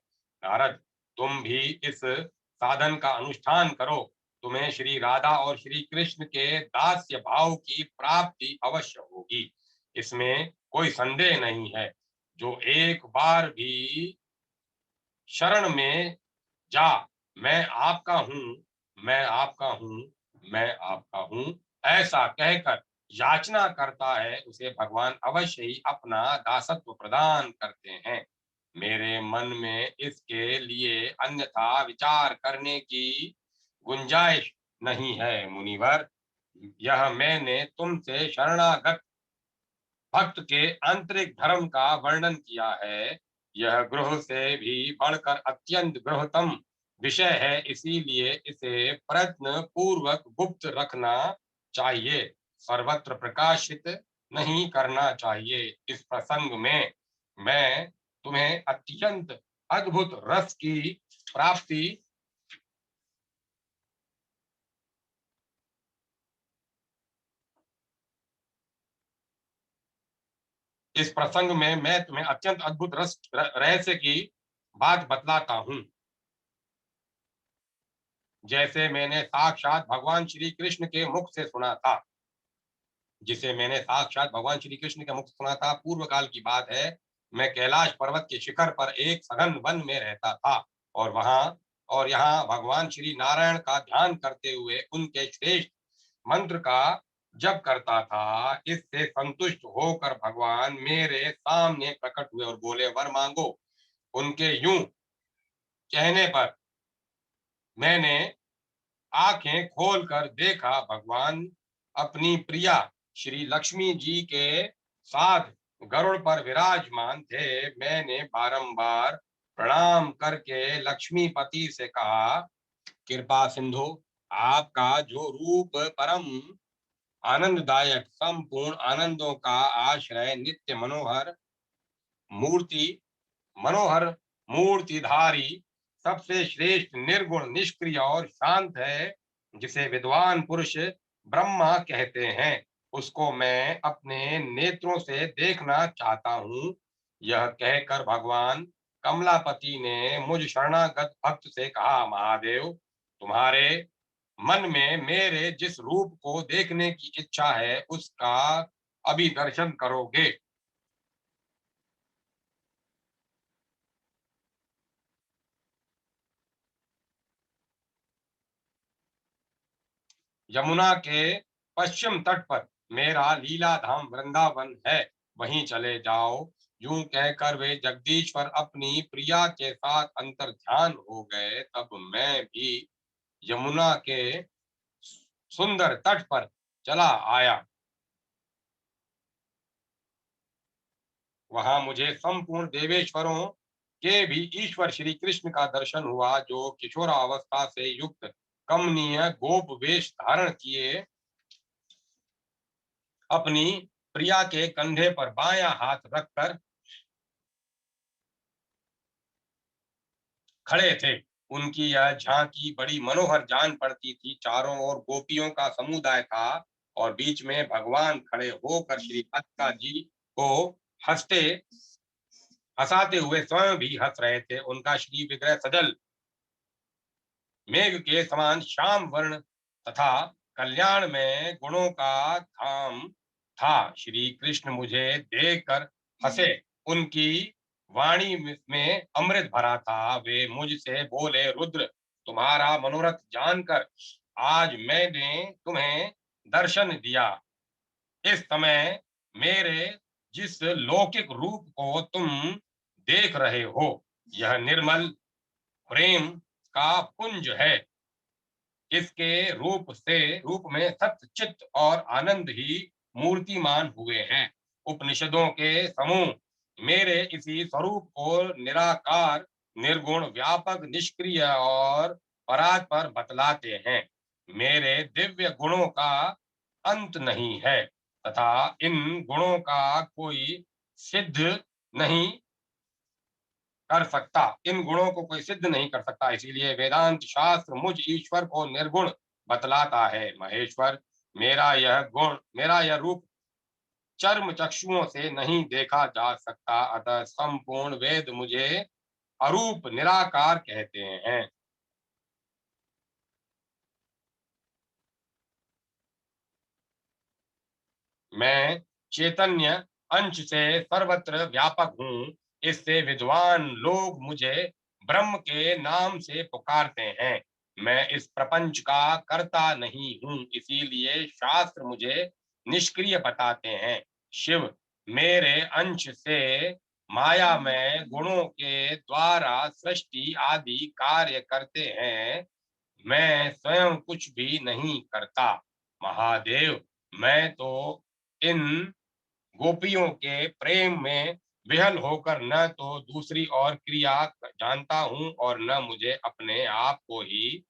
नारद, तुम भी इस साधन का अनुष्ठान करो। तुम्हें श्री राधा और श्री कृष्ण के दास्य भाव की प्राप्ति अवश्य होगी, इसमें कोई संदेह नहीं है। जो एक बार भी शरण में जा, मैं आपका हूँ, मैं आपका हूँ, मैं आपका हूँ, ऐसा कहकर याचना करता है, उसे भगवान अवश्य ही अपना दासत्व प्रदान करते हैं। मेरे मन में इसके लिए अन्यथा विचार करने की गुंजाइश नहीं है मुनिवर। यह मैंने तुमसे शरणागत भक्त के आंतरिक धर्म का वर्णन किया है। यह ग्रह से भी बढ़कर अत्यंत गृहतम विषय है, इसीलिए इसे प्रयत्न पूर्वक गुप्त रखना चाहिए, सर्वत्र प्रकाशित नहीं करना चाहिए। इस प्रसंग में मैं तुम्हें अत्यंत अद्भुत रस की प्राप्ति इस प्रसंग में मैं तुम्हें अत्यंत अद्भुत रस रहस्य की बात बतलाता हूँ, जैसे मैंने साक्षात भगवान श्री कृष्ण के मुख से सुना था, जिसे मैंने साक्षात भगवान श्री कृष्ण के मुख से सुना था। पूर्व काल की बात है। मैं कैलाश पर्वत के शिखर पर एक सघन वन में रहता था, और यहाँ भगवान श्री नारायण का ध्यान करते हुए उनके श्रेष्ठ मंत्र का जप करता था। इससे संतुष्ट होकर भगवान मेरे सामने प्रकट हुए और बोले, वर मांगो। उनके यूं कहने पर मैंने आंखें खोलकर देखा, भगवान अपनी प्रिया श्री लक्ष्मी जी के साथ गरुड़ पर विराजमान थे। मैंने बारंबार प्रणाम करके लक्ष्मीपति से कहा, कृपा सिंधु, आपका जो रूप परम आनंददायक संपूर्ण आनंदों का आश्रय, नित्य मूर्ति मनोहर मूर्तिधारी, सबसे श्रेष्ठ, निर्गुण, निष्क्रिय और शांत है, जिसे विद्वान पुरुष ब्रह्मा कहते हैं, उसको मैं अपने नेत्रों से देखना चाहता हूँ। यह कहकर भगवान कमलापति ने मुझ शरणागत भक्त से कहा, महादेव, तुम्हारे मन में मेरे जिस रूप को देखने की इच्छा है, उसका अभी दर्शन करोगे। यमुना के पश्चिम तट पर मेरा लीला धाम वृंदावन है, वहीं चले जाओ। यूं कहकर वे जगदीश्वर अपनी प्रिया के साथ अंतर ध्यान हो गए। तब मैं भी यमुना के सुंदर तट पर चला आया। वहां मुझे संपूर्ण देवेश्वरों के भी ईश्वर श्री कृष्ण का दर्शन हुआ, जो किशोरावस्था से युक्त कमनीय गोप वेश धारण किए अपनी प्रिया के कंधे पर बायां हाथ रखकर खड़े थे। उनकी यह झांकी बड़ी मनोहर जान पड़ती थी। चारों ओर गोपियों का समुदाय था, और बीच में भगवान खड़े होकर श्री अक्का जी को हंसते हंसाते हुए स्वयं भी हंस रहे थे। उनका श्री विग्रह सजल मेघ के समान श्याम वर्ण तथा कल्याण में गुणों का धाम था। श्री कृष्ण मुझे देखकर हंसे। उनकी वाणी में अमृत भरा था। वे मुझसे बोले, रुद्र, तुम्हारा मनोरथ जानकर आज मैंने तुम्हें दर्शन दिया। इस समय मेरे जिस लौकिक रूप को तुम देख रहे हो, यह निर्मल प्रेम का पुंज है। इसके रूप में सत्य, चित्त और आनंद ही मूर्तिमान हुए हैं। उपनिषदों के समूह मेरे इसी स्वरूप को निराकार, निर्गुण, व्यापक, निष्क्रिय और परात्पर बतलाते हैं। मेरे दिव्य गुणों का अंत नहीं है, तथा इन गुणों का कोई सिद्ध नहीं कर सकता, इन गुणों को कोई सिद्ध नहीं कर सकता। इसीलिए वेदांत शास्त्र मुझ ईश्वर को निर्गुण बतलाता है। महेश्वर, मेरा यह रूप चर्म चक्षुओं से नहीं देखा जा सकता, अतः संपूर्ण वेद मुझे अरूप निराकार कहते हैं। मैं चैतन्य अंश से सर्वत्र व्यापक हूँ। इससे विद्वान लोग मुझे ब्रह्म के नाम से पुकारते हैं। मैं इस प्रपंच का कर्ता नहीं हूँ, इसीलिए शास्त्र मुझे निष्क्रिय बताते हैं। शिव मेरे अंश से माया में गुणों के द्वारा सृष्टि आदि कार्य करते हैं। मैं स्वयं कुछ भी नहीं करता। महादेव, मैं तो इन गोपियों के प्रेम में विहल होकर न तो दूसरी और क्रिया जानता हूँ और न मुझे अपने आप को ही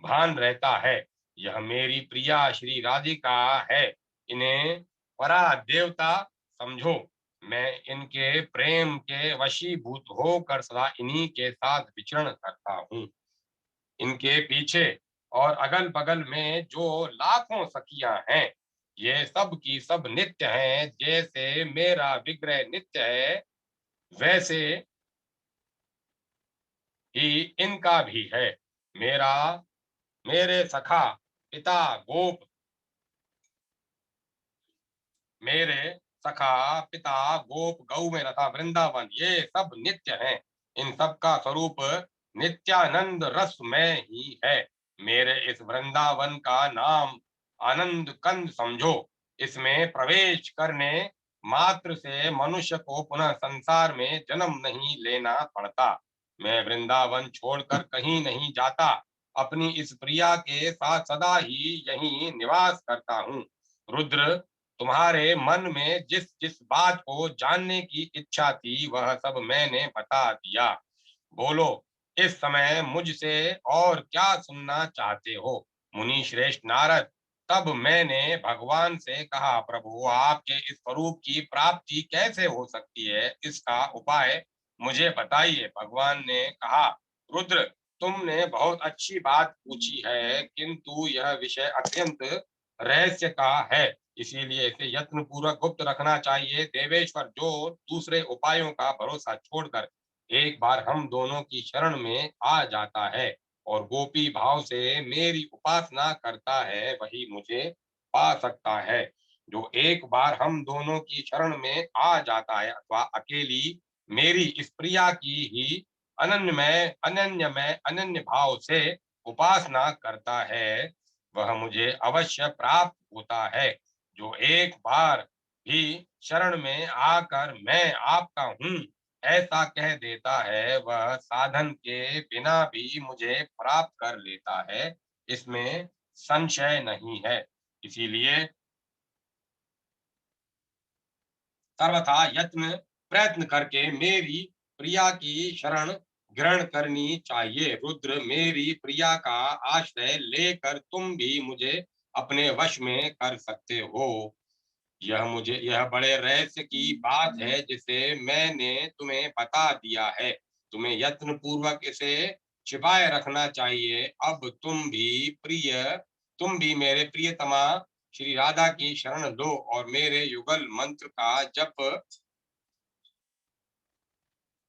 भान रहता है। यह मेरी प्रिया श्री राधिका है, इन्हें परा देवता समझो। मैं इनके प्रेम के वशीभूत होकर सदा इन्हीं के साथ विचरण करता हूँ। इनके पीछे और अगल बगल में जो लाखों सखियां हैं, ये सब की सब नित्य हैं। जैसे मेरा विग्रह नित्य है, वैसे ही इनका भी है। मेरा मेरे सखा पिता गोप मेरे सखा पिता गोप गौ में तथा वृंदावन, ये सब नित्य हैं। इन सब का स्वरूप नित्यानंद रस में ही है। मेरे इस वृंदावन का नाम आनंद कंद समझो। इसमें प्रवेश करने मात्र से मनुष्य को पुनः संसार में जन्म नहीं लेना पड़ता। मैं वृंदावन छोड़कर कहीं नहीं जाता। अपनी इस प्रिया के साथ सदा ही यहीं निवास करता हूँ। रुद्र, तुम्हारे मन में जिस जिस बात को जानने की इच्छा थी, वह सब मैंने बता दिया। बोलो, इस समय मुझसे और क्या सुनना चाहते हो? मुनि श्रेष्ठ नारद, तब मैंने भगवान से कहा, प्रभु, आपके इस स्वरूप की प्राप्ति कैसे हो सकती है, इसका उपाय मुझे बताइए। भगवान ने कहा, रुद्र, तुमने बहुत अच्छी बात पूछी है, किंतु यह विषय अत्यंत रहस्य का है, इसीलिए इसे यत्न पूर्वक गुप्त रखना चाहिए। देवेश्वर जो दूसरे उपायों का भरोसा छोड़कर एक बार हम दोनों की शरण में आ जाता है और गोपी भाव से मेरी उपासना करता है, वही मुझे पा सकता है। जो एक बार हम दोनों की शरण में आ जाता है अथवा अकेली मेरी इस प्रिया की ही अनन्य भाव से उपासना करता है, वह मुझे अवश्य प्राप्त होता है। जो एक बार भी शरण में आकर मैं आपका हूँ ऐसा कह देता है, वह साधन के बिना भी मुझे प्राप्त कर लेता है, इसमें संशय नहीं है। इसीलिए सर्वथा यत्न प्रयत्न करके मेरी प्रिया की शरण ग्रहण करनी चाहिए। रुद्र, मेरी प्रिया का आश्रय लेकर तुम भी मुझे अपने वश में कर सकते हो। यह बड़े रहस्य की बात है, जिसे मैंने तुम्हें बता दिया है। तुम्हें यत्न पूर्वक इसे छिपाए रखना चाहिए। अब तुम भी मेरे प्रियतमा श्री राधा की शरण लो और मेरे युगल मंत्र का जप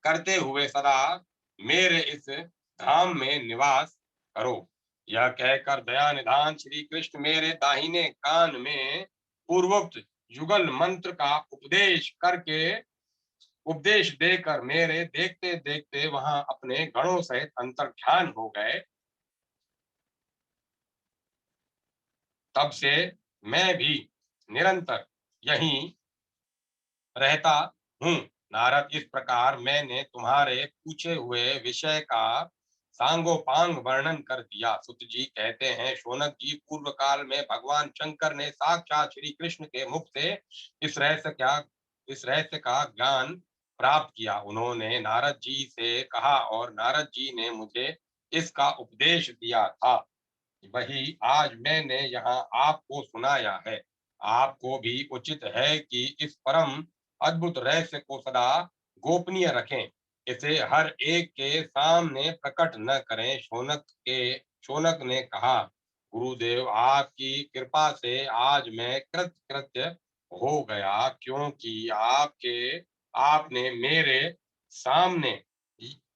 करते हुए सदा मेरे इस धाम में निवास करो। यह कहकर दया निधान श्री कृष्ण मेरे दाहिने कान में पूर्वोक्त युगल मंत्र का उपदेश देकर मेरे देखते देखते वहां अपने गणों सहित अंतर्ध्यान हो गए। तब से मैं भी निरंतर यहीं रहता हूँ। नारद, इस प्रकार मैंने तुम्हारे पूछे हुए विषय का सांगोपांग वर्णन कर दिया। सुत जी कहते हैं, शौनक जी, पूर्व काल में भगवान शंकर ने साक्षात श्री कृष्ण के मुख से इस रहस्य का ज्ञान प्राप्त किया। उन्होंने नारद जी से कहा और नारद जी ने मुझे इसका उपदेश दिया था। वही आज मैंने यहाँ आपको सुनाया है। आपको भी उचित है कि इस परम अद्भुत रहस्य को सदा गोपनीय रखें। इसे हर एक के सामने प्रकट न करें। शौनक ने कहा, गुरुदेव, आपकी कृपा से आज मैं कृत्य हो गया, क्योंकि आपने मेरे सामने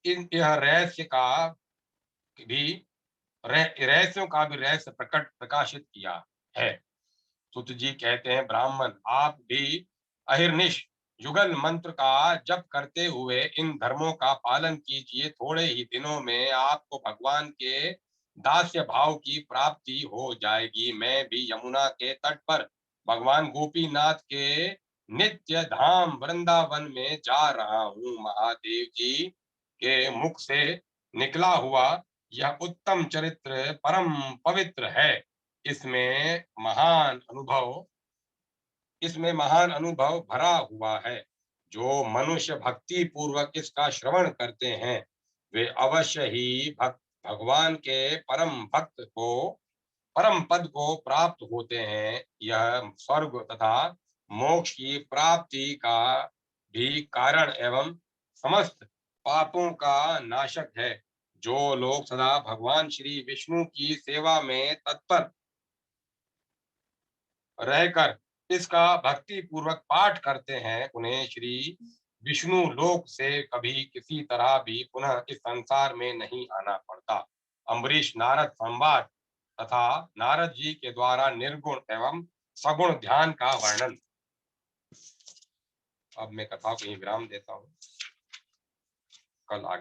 यह रहस्य का भी रहस्यों का भी रहस्य प्रकाशित किया है। सुत जी कहते हैं, ब्राह्मण, आप भी अहिर्निश युगल मंत्र का जप करते हुए इन धर्मों का पालन कीजिए, थोड़े ही दिनों में आपको भगवान के दास्य भाव की प्राप्ति हो जाएगी। मैं भी यमुना के तट पर भगवान गोपीनाथ के नित्य धाम वृंदावन में जा रहा हूँ। महादेव जी के मुख से निकला हुआ यह उत्तम चरित्र परम पवित्र है। इसमें महान अनुभव इसमें महान अनुभव भरा हुआ है। जो मनुष्य भक्ति पूर्वक इसका श्रवण करते हैं, वे अवश्य ही भगवान के परम पद को प्राप्त होते हैं। यह स्वर्ग तथा मोक्ष की प्राप्ति का भी कारण एवं समस्त पापों का नाशक है। जो लोग सदा भगवान श्री विष्णु की सेवा में तत्पर रहकर इसका भक्ति पूर्वक पाठ करते हैं, उन्हें श्री विष्णु लोक से कभी किसी तरह भी पुनः इस संसार में नहीं आना पड़ता। अम्बरीश नारद संवाद तथा नारद जी के द्वारा निर्गुण एवं सगुण ध्यान का वर्णन। अब मैं कथा को यहीं विराम देता हूँ। कल आगे